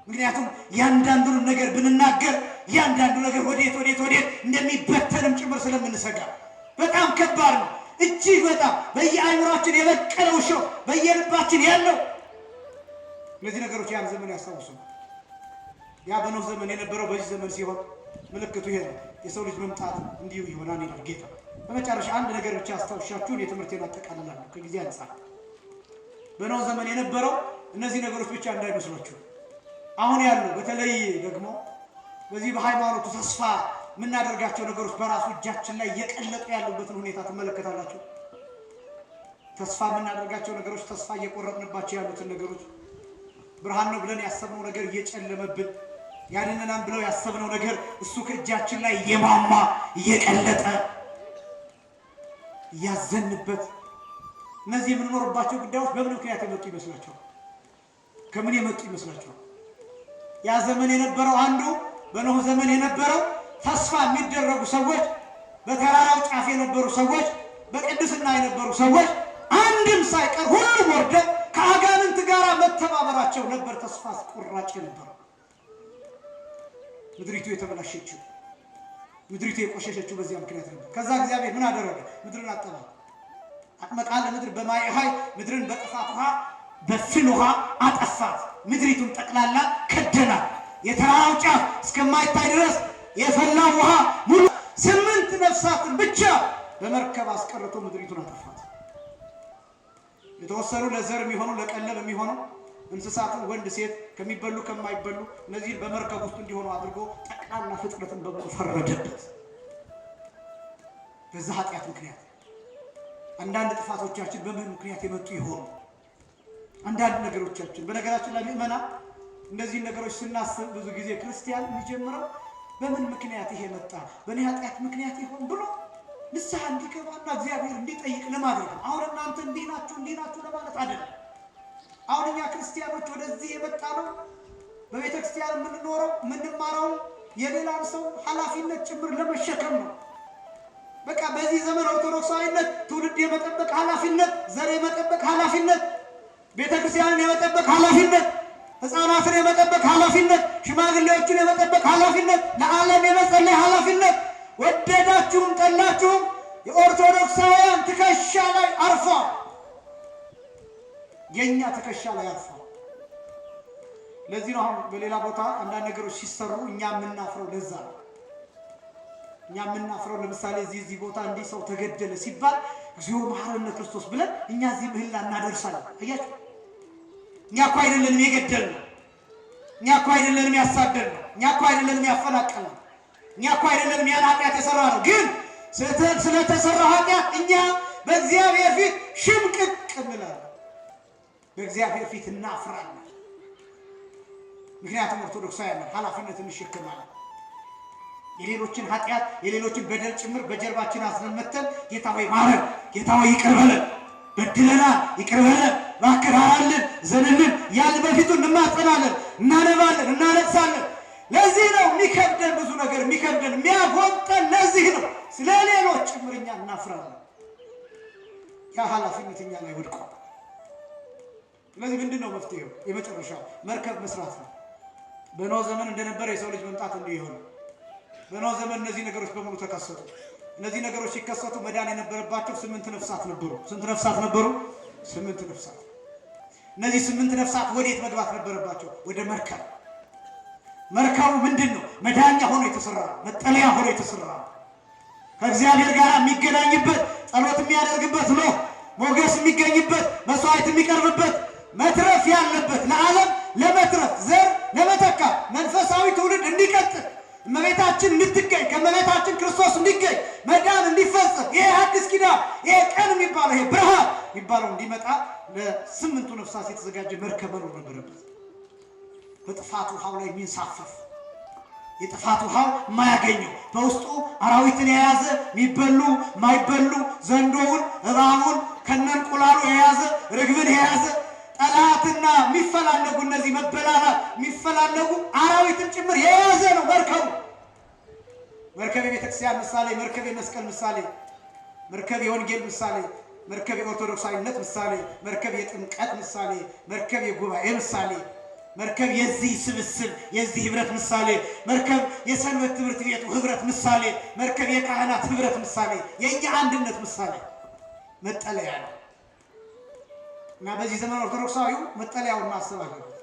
ምክንያቱም ያንዳንዱን ነገር ብንናገር ያንዳንዱ ነገር ወዴት እንደሚበተንም ጭምር ስለምንሰጋ በጣም ከባድ ነው። እጅግ በጣም በየአይምሯችን የበቀለው ሾህ በየልባችን ያለው እነዚህ ነገሮች ያን ዘመን ያስታውሱ። ያ በኖህ ዘመን የነበረው በዚህ ዘመን ሲሆን ምልክቱ ይሄ ነው። የሰው ልጅ መምጣት እንዲሁ ይሆናል ይላል ጌታ። በመጨረሻ አንድ ነገር ብቻ አስታውሻችሁን የትምህርቴን አጠቃልላለሁ ከጊዜ አንጻር። በኖህ ዘመን የነበረው እነዚህ ነገሮች ብቻ እንዳይመስሏችሁ። አሁን ያለው በተለይ ደግሞ በዚህ በሃይማኖቱ ተስፋ የምናደርጋቸው ነገሮች በራሱ እጃችን ላይ እየቀለጡ ያሉበትን ሁኔታ ትመለከታላችሁ። ተስፋ የምናደርጋቸው ነገሮች ተስፋ እየቆረጥንባቸው ያሉትን ነገሮች፣ ብርሃን ነው ብለን ያሰብነው ነገር እየጨለመብን፣ ያድነናል ብለው ያሰብነው ነገር እሱ ከእጃችን ላይ እየማማ እየቀለጠ እያዘንበት፣ እነዚህ የምንኖርባቸው ጉዳዮች በምን ምክንያት የመጡ ይመስላችኋል? ከምን የመጡ ይመስላችኋል? ያ ዘመን የነበረው አንዱ በኖህ ዘመን የነበረው ተስፋ የሚደረጉ ሰዎች፣ በተራራው ጫፍ የነበሩ ሰዎች፣ በቅድስና የነበሩ ሰዎች አንድም ሳይቀር ሁሉም ወርደው ከአጋንንት ጋር መተባበራቸው ነበር ተስፋ አስቆራጭ የነበረው። ምድሪቱ የተበላሸችው፣ ምድሪቱ የቆሸሸችው በዚያ ምክንያት ነበር። ከዛ እግዚአብሔር ምን አደረገ? ምድርን አጠባ። አጥመቃለ ምድር በማየ ኃይል ምድርን በጥፋት ውሃ በፍል ውሃ አጠፋት። ምድሪቱን ጠቅላላ ከደናት። የተራራው ጫፍ እስከማይታይ ድረስ የፈላ ውሃ ሙሉ 8 ነፍሳትን ብቻ በመርከብ አስቀርቶ ምድሪቱን አጠፋት። የተወሰኑ ለዘር የሚሆኑ ለቀለብ የሚሆኑ እንስሳትን ወንድ ሴት ከሚበሉ ከማይበሉ እነዚህን በመርከብ ውስጥ እንዲሆኑ አድርጎ ጠቅላላ ፍጥረትን በሙሉ ፈረደበት። በዛ ኃጢአት ምክንያት አንዳንድ ጥፋቶቻችን በምን ምክንያት የመጡ ይሆኑ? አንዳንድ ነገሮቻችን በነገራችን ላይ ምእመናን እነዚህ ነገሮች ስናስብ ብዙ ጊዜ ክርስቲያን የሚጀምረው በምን ምክንያት ይሄ መጣ፣ በእኔ ኃጢአት ምክንያት ይሆን ብሎ ንስሐ እንዲገባና እግዚአብሔር እንዲጠይቅ ለማድረግ ነው። አሁን እናንተ እንዲህ ናችሁ ለማለት አይደለም። አሁን እኛ ክርስቲያኖች ወደዚህ የመጣ ነው በቤተ ክርስቲያን የምንኖረው የምንማረው የሌላን ሰው ኃላፊነት ጭምር ለመሸከም ነው። በቃ በዚህ ዘመን ኦርቶዶክሳዊነት ትውልድ የመጠበቅ ኃላፊነት፣ ዘር የመጠበቅ ኃላፊነት፣ ቤተ ክርስቲያንን የመጠበቅ ኃላፊነት፣ ሕፃናትን የመጠበቅ ኃላፊነት፣ ሽማግሌዎችን የመጠበቅ ኃላፊነት፣ ለዓለም የመጸለይ ኃላፊነት ወደዳችሁም ጠላችሁም የኦርቶዶክሳውያን ትከሻ ላይ አርፏል። የኛ ትከሻ ላይ አርፏል። ለዚህ ነው አሁን በሌላ ቦታ አንዳንድ ነገሮች ሲሰሩ እኛ የምናፍረው። ለዛ ነው እኛ የምናፍረው። ለምሳሌ እዚህ ቦታ እንዲህ ሰው ተገደለ ሲባል እግዚኦ መሐረነ ክርስቶስ ብለን እኛ እዚህ ምህላ እናደርሳለን። አያችሁ፣ እኛ እኮ አይደለንም የገደልነው፣ እኛ እኮ አይደለንም ያሳደድነው፣ እኛ እኮ አይደለንም ያፈናቀልነው፣ እኛ እኮ አይደለንም ያን ኃጢአት የሰራነው። ግን ስለተሰራ ኃጢአት እኛ በእግዚአብሔር ፊት ሽምቅቅ እንላለን፣ በእግዚአብሔር ፊት እናፍራለን። ምክንያቱም ኦርቶዶክሳውያን ኃላፊነት እንሸከማለን። የሌሎችን ኃጢአት የሌሎችን በደል ጭምር በጀርባችን አስነመተን ጌታ ሆይ ማረን፣ ጌታ ሆይ ይቅር በለን፣ በድለናል፣ ይቅር በለን፣ እባክህ ራራልን፣ ዘንልን ያልን በፊቱ እንማጸናለን፣ እናነባለን፣ እናለቅሳለን። ለዚህ ነው የሚከብደን ብዙ ነገር የሚከብደን የሚያጎብጠን። ለዚህ ነው ስለ ሌሎች ጭምር እኛ እናፍራለን። ያ ኃላፊነት እኛ ላይ ወድቋል። ስለዚህ ምንድን ነው መፍትሄው? የመጨረሻው መርከብ መስራት ነው። በኖህ ዘመን እንደነበረ የሰው ልጅ መምጣት እንዲሆን በኖህ ዘመን እነዚህ ነገሮች በሙሉ ተከሰቱ። እነዚህ ነገሮች ሲከሰቱ መዳን የነበረባቸው 8 ነፍሳት ነበሩ። ስንት ነፍሳት ነበሩ? 8 ነፍሳት። እነዚህ 8 ነፍሳት ወዴት መግባት ነበረባቸው? ወደ መርከብ። መርከቡ ምንድን ነው? መዳኛ ሆኖ የተሰራ መጠለያ ሆኖ የተሰራ ከእግዚአብሔር ጋር የሚገናኝበት፣ ጸሎት የሚያደርግበት ነው፣ ሞገስ የሚገኝበት፣ መስዋዕት የሚቀርብበት፣ መትረፍ ያለበት፣ ለዓለም ለመትረፍ ዘር ለመተካት መንፈሳዊ ትውልድ እንዲቀጥል እመቤታችን እንድትገኝ ከእመቤታችን ክርስቶስ እንዲገኝ መዳን እንዲፈጸም ይሄ አዲስ ኪዳን ይሄ ቀን የሚባለው ይሄ ብርሃን የሚባለው እንዲመጣ ለ8ቱ ነፍሳት የተዘጋጀ መርከብ መኖር ነበረበት። በጥፋት ውሃው ላይ የሚንሳፈፍ የጥፋት ውሃው የማያገኘው በውስጡ አራዊትን የያዘ የሚበሉ የማይበሉ ዘንዶውን እባቡን ከነንቁላሉ የያዘ ርግብን የያዘ ጠላትና የሚፈላለጉ እነዚህ መበላላት የሚፈላለጉ አራዊትን ጭምር የያዘ ነው መርከቡ። መርከብ የቤተክርስቲያን ምሳሌ፣ መርከብ የመስቀል ምሳሌ፣ መርከብ የወንጌል ምሳሌ፣ መርከብ የኦርቶዶክሳዊነት ምሳሌ፣ መርከብ የጥምቀት ምሳሌ፣ መርከብ የጉባኤ ምሳሌ፣ መርከብ የዚህ ስብስብ የዚህ ህብረት ምሳሌ፣ መርከብ የሰንበት ትምህርት ቤቱ ህብረት ምሳሌ፣ መርከብ የካህናት ህብረት ምሳሌ፣ የእኛ አንድነት ምሳሌ መጠለያ ነው። እና በዚህ ዘመን ኦርቶዶክሳዊው መጠለያውን ማሰብ አለበት፣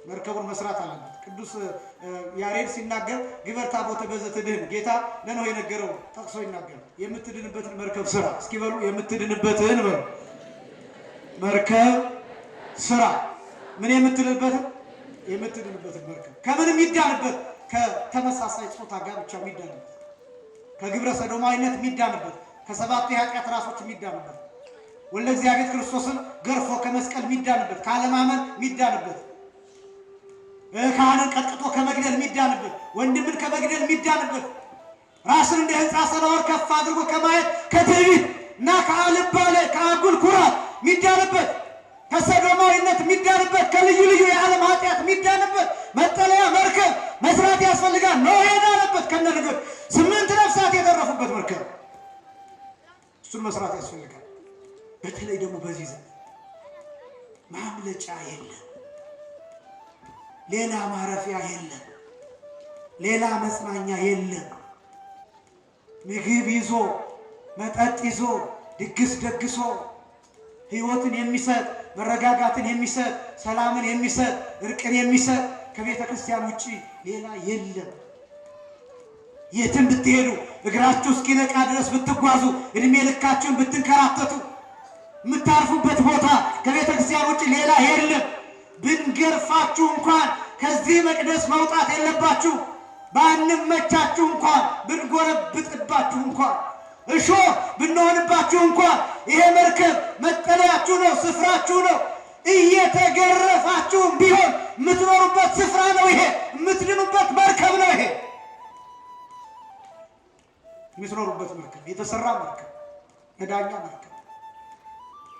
መርከቡን መስራት አለበት። ቅዱስ ያሬድ ሲናገር ግበር ታቦተ በዘትድህን ጌታ ለኖህ የነገረው ጠቅሶ ይናገር። የምትድንበትን መርከብ ስራ። እስኪ በሉ የምትድንበትን በሉ መርከብ ስራ። ምን የምትድንበትን? የምትድንበትን መርከብ። ከምን የሚዳንበት? ከተመሳሳይ ጾታ ጋር ብቻ የሚዳንበት፣ ከግብረ ሰዶማዊነት የሚዳንበት፣ ከሰባቱ የኃጢአት ራሶች የሚዳንበት፣ ወልደ እግዚአብሔር ክርስቶስን ገርፎ ከመስቀል የሚዳንበት፣ ካለማመን የሚዳንበት፣ ካህንን ቀጥቅጦ ከመግደል የሚዳንበት፣ ወንድምን ከመግደል የሚዳንበት፣ ራስን እንደ ሕንፃ ሰናወር ከፍ አድርጎ ከማየት ከትዕቢት እና ከአልባሌ ከአጉል ኩራት የሚዳንበት፣ ከሰዶማዊነት የሚዳንበት፣ ከልዩ ልዩ የዓለም ኃጢአት የሚዳንበት እሱን መስራት ያስፈልጋል። በተለይ ደግሞ በዚህ ዘመን ማምለጫ የለም፣ ሌላ ማረፊያ የለም፣ ሌላ መጽናኛ የለም። ምግብ ይዞ መጠጥ ይዞ ድግስ ደግሶ ሕይወትን የሚሰጥ መረጋጋትን የሚሰጥ ሰላምን የሚሰጥ እርቅን የሚሰጥ ከቤተ ክርስቲያን ውጪ ሌላ የለም። የትም ብትሄዱ እግራችሁ እስኪነቃ ድረስ ብትጓዙ እድሜ ልካችሁን ብትንከራተቱ የምታርፉበት ቦታ ከቤተ ክርስቲያን ውጪ ሌላ የለም። ብንገርፋችሁ እንኳን ከዚህ መቅደስ መውጣት የለባችሁ። ባንመቻችሁ እንኳን ብንጎረብጥባችሁ እንኳን እሾህ ብንሆንባችሁ እንኳን ይሄ መርከብ መጠለያችሁ ነው፣ ስፍራችሁ ነው። እየተገረፋችሁም ቢሆን የምትኖሩበት ስፍራ ነው ይሄ። የምትድኑበት መርከብ ነው ይሄ። የምትኖሩበት መርከብ፣ የተሰራ መርከብ፣ መዳኛ መርከብ፣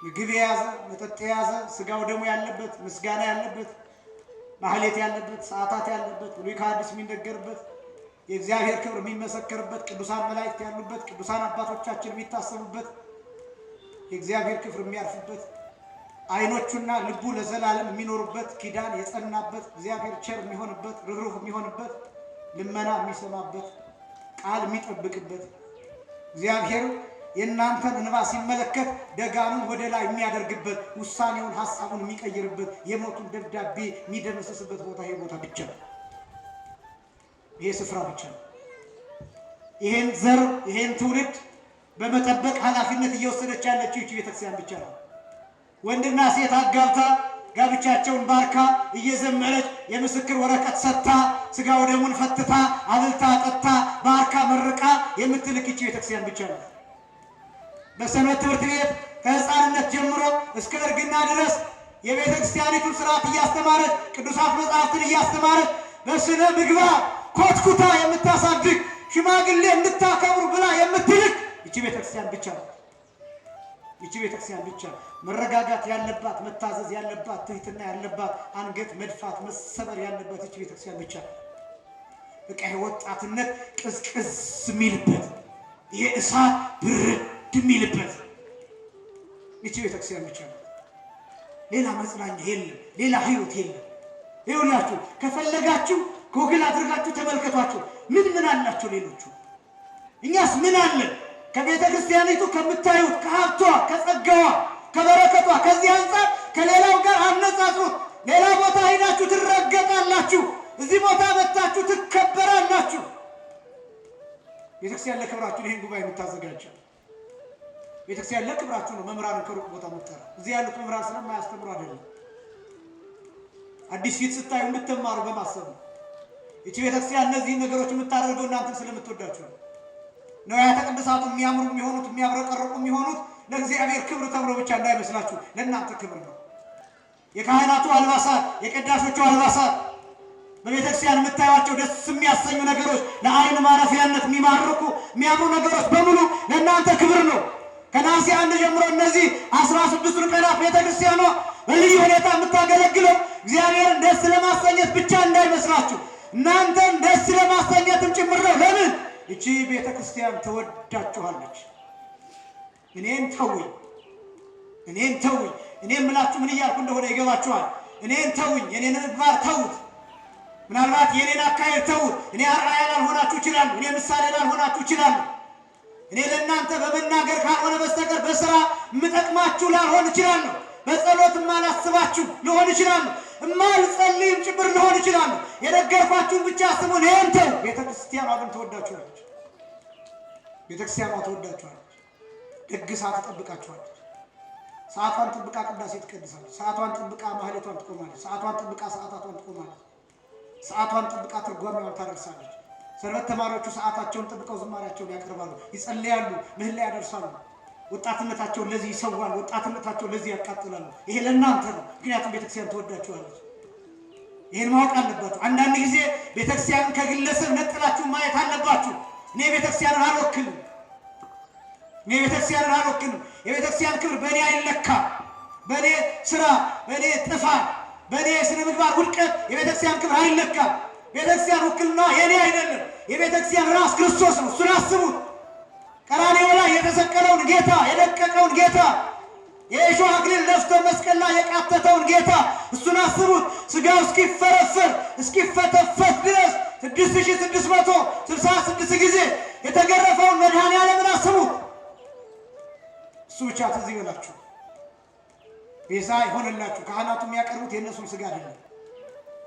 ምግብ የያዘ መጠጥ የያዘ ስጋው ደግሞ ያለበት ምስጋና ያለበት ማህሌት ያለበት ሰዓታት ያለበት ብሉይ ከሐዲስ የሚነገርበት የእግዚአብሔር ክብር የሚመሰከርበት ቅዱሳን መላእክት ያሉበት ቅዱሳን አባቶቻችን የሚታሰቡበት የእግዚአብሔር ክብር የሚያርፍበት አይኖቹና ልቡ ለዘላለም የሚኖሩበት ኪዳን የጸናበት እግዚአብሔር ቸር የሚሆንበት ርኅሩህ የሚሆንበት ልመና የሚሰማበት ቃል የሚጠብቅበት እግዚአብሔር የእናንተን እንባ ሲመለከት ደጋኑን ወደ ላይ የሚያደርግበት ውሳኔውን ሐሳቡን የሚቀይርበት የሞቱን ደብዳቤ የሚደመስስበት ቦታ ይሄ ቦታ ብቻ ነው። ይሄ ስፍራ ብቻ ነው። ይሄን ዘር ይሄን ትውልድ በመጠበቅ ኃላፊነት እየወሰደች ያለችው ይህች ቤተክርስቲያን ብቻ ነው። ወንድና ሴት አጋብታ ጋብቻቸውን ባርካ እየዘመረች የምስክር ወረቀት ሰጥታ ስጋ ወደሙን ፈትታ አብልታ ጠጥታ ባርካ መርቃ የምትልክ ይህች ቤተክርስቲያን ብቻ ነው። በሰንበት ትምህርት ቤት ከሕፃንነት ጀምሮ እስከ እርግና ድረስ የቤተ ክርስቲያኒቱን ስርዓት እያስተማረች ቅዱሳት መጽሐፍትን እያስተማረች በስነ ምግባር ኮትኩታ የምታሳድግ ሽማግሌ እንድታከብሩ ብላ የምትልክ ይቺ ቤተ ክርስቲያን ብቻ ነው። ይቺ ቤተ ክርስቲያን ብቻ መረጋጋት ያለባት፣ መታዘዝ ያለባት፣ ትህትና ያለባት፣ አንገት መድፋት መሰበር ያለባት ይቺ ቤተ ክርስቲያን ብቻ ነው። በቃ ወጣትነት ቅዝቅዝ የሚልበት ይሄ እሳት ብርድ የሚልበት ይቺ ቤተክርስቲያን ብቻ ነው። ሌላ መጽናኛ የለም፣ ሌላ ህይወት የለም። ይኸውላችሁ ከፈለጋችሁ ጎግል አድርጋችሁ ተመልከቷቸው። ምን አላቸው ሌሎቹ? እኛስ ምን አለን? ከቤተ ክርስቲያኒቱ ከምታዩት ከሀብቷ፣ ከጸጋዋ፣ ከበረከቷ ከዚህ አንጻር ከሌላው ጋር አነጻጽሩት። ሌላ ቦታ ሄዳችሁ ትረገጣላችሁ፣ እዚህ ቦታ መጥታችሁ ትከበራላችሁ። ቤተክርስቲያን ለክብራችሁ ይህን ጉባኤ የምታዘጋጀው ቤተክርስቲያን ለክብራችሁ ነው። መምህራን ከሩቅ ቦታ መጣራ እዚህ ያሉት መምህራን ስለማያስተምሩ አይደለም። አዲስ ፊት ስታዩ እንድትማሩ በማሰብ ነው። እቺ ቤተክርስቲያን እነዚህን ነገሮች የምታደርገው እናንተን ስለምትወዳችሁ ነው። ንዋያተ ቅድሳቱ የሚያምሩ የሚሆኑት የሚያብረቀርቁ የሚሆኑት ለእግዚአብሔር ክብር ተብሎ ብቻ እንዳይመስላችሁ ለእናንተ ክብር ነው። የካህናቱ አልባሳት፣ የቀዳሾቹ አልባሳት፣ በቤተክርስቲያን የምታዩቸው ደስ የሚያሰኙ ነገሮች፣ ለአይን ማረፊያነት የሚማርኩ የሚያምሩ ነገሮች በሙሉ ለእናንተ ክብር ነው። ከነሐሴ 1 ጀምሮ እነዚህ 16ቱን ቀናት ቤተክርስቲያኗ በልዩ ሁኔታ የምታገለግለው እግዚአብሔርን ደስ ለማሰኘት ብቻ እንዳይመስላችሁ እናንተን ደስ ለማሰኘትም ጭምር ነው። ለምን? እቺ ቤተክርስቲያን ተወዳችኋለች። እኔን ተውኝ፣ እኔን ተውኝ። እኔ የምላችሁ ምን እያልኩ እንደሆነ ይገባችኋል። እኔን ተውኝ፣ የኔን ምግባር ተውት። ምናልባት የኔን አካሄድ ተውት። እኔ አርአያ ላልሆናችሁ ይችላል፣ እኔ ምሳሌ ላልሆናችሁ ይችላል። እኔ ለእናንተ በመናገር ካልሆነ በስተቀር በስራ የምጠቅማችሁ ላልሆን እችላለሁ። በጸሎት የማላስባችሁ ልሆን እችላለሁ። የማልጸልይም ጭምር ልሆን እችላለሁ። የነገርኳችሁን ብቻ ስሙን። ይሄን ተው። ቤተክርስቲያኗ ግን ተወዳችኋለች። ቤተክርስቲያኗ ተወዳችኋለች። ደግሳ ትጠብቃችኋለች። ሰዓቷን ጥብቃ ቅዳሴ ትቀድሳለች። ሰዓቷን ጥብቃ ማህሌቷን ትቆማለች። ሰዓቷን ጥብቃ ሰዓታቷን ትቆማለች። ሰዓቷን ጥብቃ ትርጓሜዋን ታደርሳለች። ሰንበት ተማሪዎቹ ሰዓታቸውን ጥብቀው ዝማሬያቸውን ያቀርባሉ፣ ይጸልያሉ፣ ምህላ ያደርሳሉ። ወጣትነታቸውን ለዚህ ይሰዋሉ፣ ወጣትነታቸውን ለዚህ ያቃጥላሉ። ይሄ ለእናንተ ነው። ምክንያቱም ቤተክርስቲያን ተወዳችኋለች። ይሄን ማወቅ አለባችሁ። አንዳንድ ጊዜ ቤተክርስቲያንን ከግለሰብ ነጥላችሁ ማየት አለባችሁ። እኔ ቤተክርስቲያንን አልወክልም፣ እኔ ቤተክርስቲያንን አልወክልም። የቤተክርስቲያን ክብር በእኔ አይለካም። በእኔ ስራ፣ በእኔ ጥፋት፣ በእኔ ስነ ምግባር ውድቀት የቤተክርስቲያን ክብር አይለካም። ቤተክርስቲያን ውክልና የኔ አይደለም። የቤተክርስቲያን ራስ ክርስቶስ ነው። እሱን አስቡት። ቀራንዮ ላይ የተሰቀለውን ጌታ የደቀቀውን ጌታ የእሾህ አክሊል ደፍቶ መስቀል ላይ የቃተተውን ጌታ እሱን አስቡት። ስጋው እስኪፈረፈር እስኪፈተፈት ድረስ 6666 ጊዜ የተገረፈውን መድኃኔዓለምን አስቡት። እሱ ብቻ ትዝ ይበላችሁ። ቤዛ ይሆንላችሁ። ካህናቱ የሚያቀርቡት የእነሱን ስጋ አይደለም።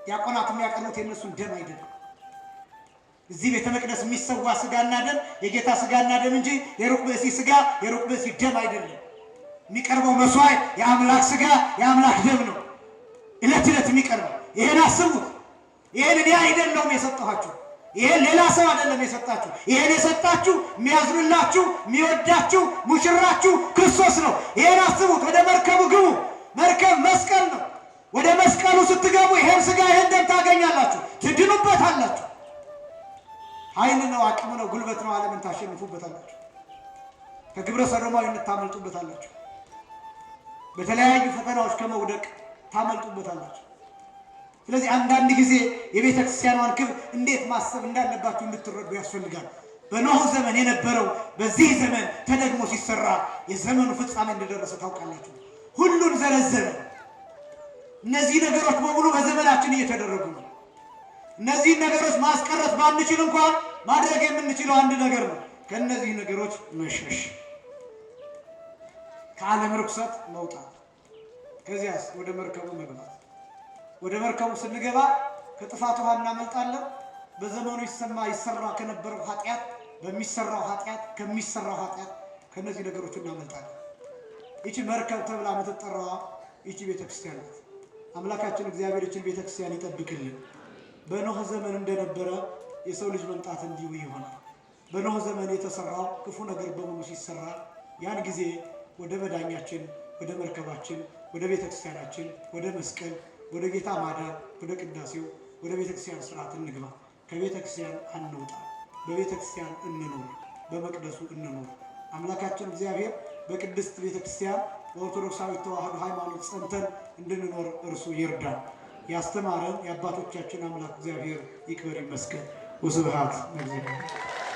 ዲያቆናቱ የሚያቀርቡት የእነሱን ደም አይደለም። እዚህ ቤተ መቅደስ የሚሰዋ ስጋና ደም የጌታ ስጋና ደም እንጂ የሩቅ ብእሲ ስጋ የሩቅ ብእሲ ደም አይደለም። የሚቀርበው መስዋዕት የአምላክ ስጋ የአምላክ ደም ነው። ዕለት ዕለት የሚቀርበው ይሄን አስቡት። ይሄን እኔ አይደለም የሰጣችሁ፣ ይሄን ሌላ ሰው አይደለም የሰጣችሁ። ይሄን የሰጣችሁ የሚያዝንላችሁ የሚወዳችሁ ሙሽራችሁ ክርስቶስ ነው። ይሄን አስቡት። ወደ መርከቡ ግቡ። መርከብ መስቀል ነው። ወደ መስቀሉ ስትገቡ ይሄን ስጋ ይሄን ደም ታገኛላችሁ፣ ትድኑበታላችሁ። ኃይል ነው፣ አቅም ነው፣ ጉልበት ነው። ዓለምን ታሸንፉበታላችሁ። ከግብረ ሰዶማዊነት ታመልጡበታላችሁ። በተለያዩ ፈተናዎች ከመውደቅ ታመልጡበታላችሁ። ስለዚህ አንዳንድ ጊዜ የቤተ ክርስቲያኗን ክብር እንዴት ማሰብ እንዳለባችሁ እንድትረዱ ያስፈልጋል። በኖህ ዘመን የነበረው በዚህ ዘመን ተደግሞ ሲሰራ የዘመኑ ፍጻሜ እንደደረሰ ታውቃላችሁ። ሁሉን ዘረዘረ። እነዚህ ነገሮች በሙሉ በዘመናችን እየተደረጉ ነው። እነዚህ ነገሮች ማስቀረት ባንችል እንኳን ማድረግ የምንችለው አንድ ነገር ነው። ከነዚህ ነገሮች መሸሽ፣ ከዓለም ርኩሰት መውጣት፣ ከዚያስ ወደ መርከቡ መግባት። ወደ መርከቡ ስንገባ ከጥፋት ውሃ እናመልጣለን። በዘመኑ ይሰራ ከነበረው ኃጢአት፣ በሚሰራው ኃጢአት፣ ከሚሰራው ኃጢአት ከነዚህ ነገሮች እናመልጣለን። ይቺ መርከብ ተብላ የምትጠራዋ ይቺ ቤተክርስቲያን ናት። አምላካችን እግዚአብሔር ይችን ቤተክርስቲያን ይጠብቅልን። በኖህ ዘመን እንደነበረ የሰው ልጅ መምጣት እንዲሁ ይሆናል። በኖህ ዘመን የተሰራው ክፉ ነገር በሙሉ ሲሰራ ያን ጊዜ ወደ መዳኛችን፣ ወደ መርከባችን፣ ወደ ቤተክርስቲያናችን፣ ወደ መስቀል፣ ወደ ጌታ ማዳን፣ ወደ ቅዳሴው፣ ወደ ቤተክርስቲያን ስርዓት እንግባ። ከቤተክርስቲያን አንውጣ። በቤተክርስቲያን እንኖር፣ በመቅደሱ እንኖር። አምላካችን እግዚአብሔር በቅድስት ቤተክርስቲያን በኦርቶዶክሳዊ ተዋሕዶ ሃይማኖት ጸንተን እንድንኖር እርሱ ይርዳን። ያስተማረን የአባቶቻችን አምላክ እግዚአብሔር ይክበር ይመስገን። ወስብሐት ለእግዚአብሔር።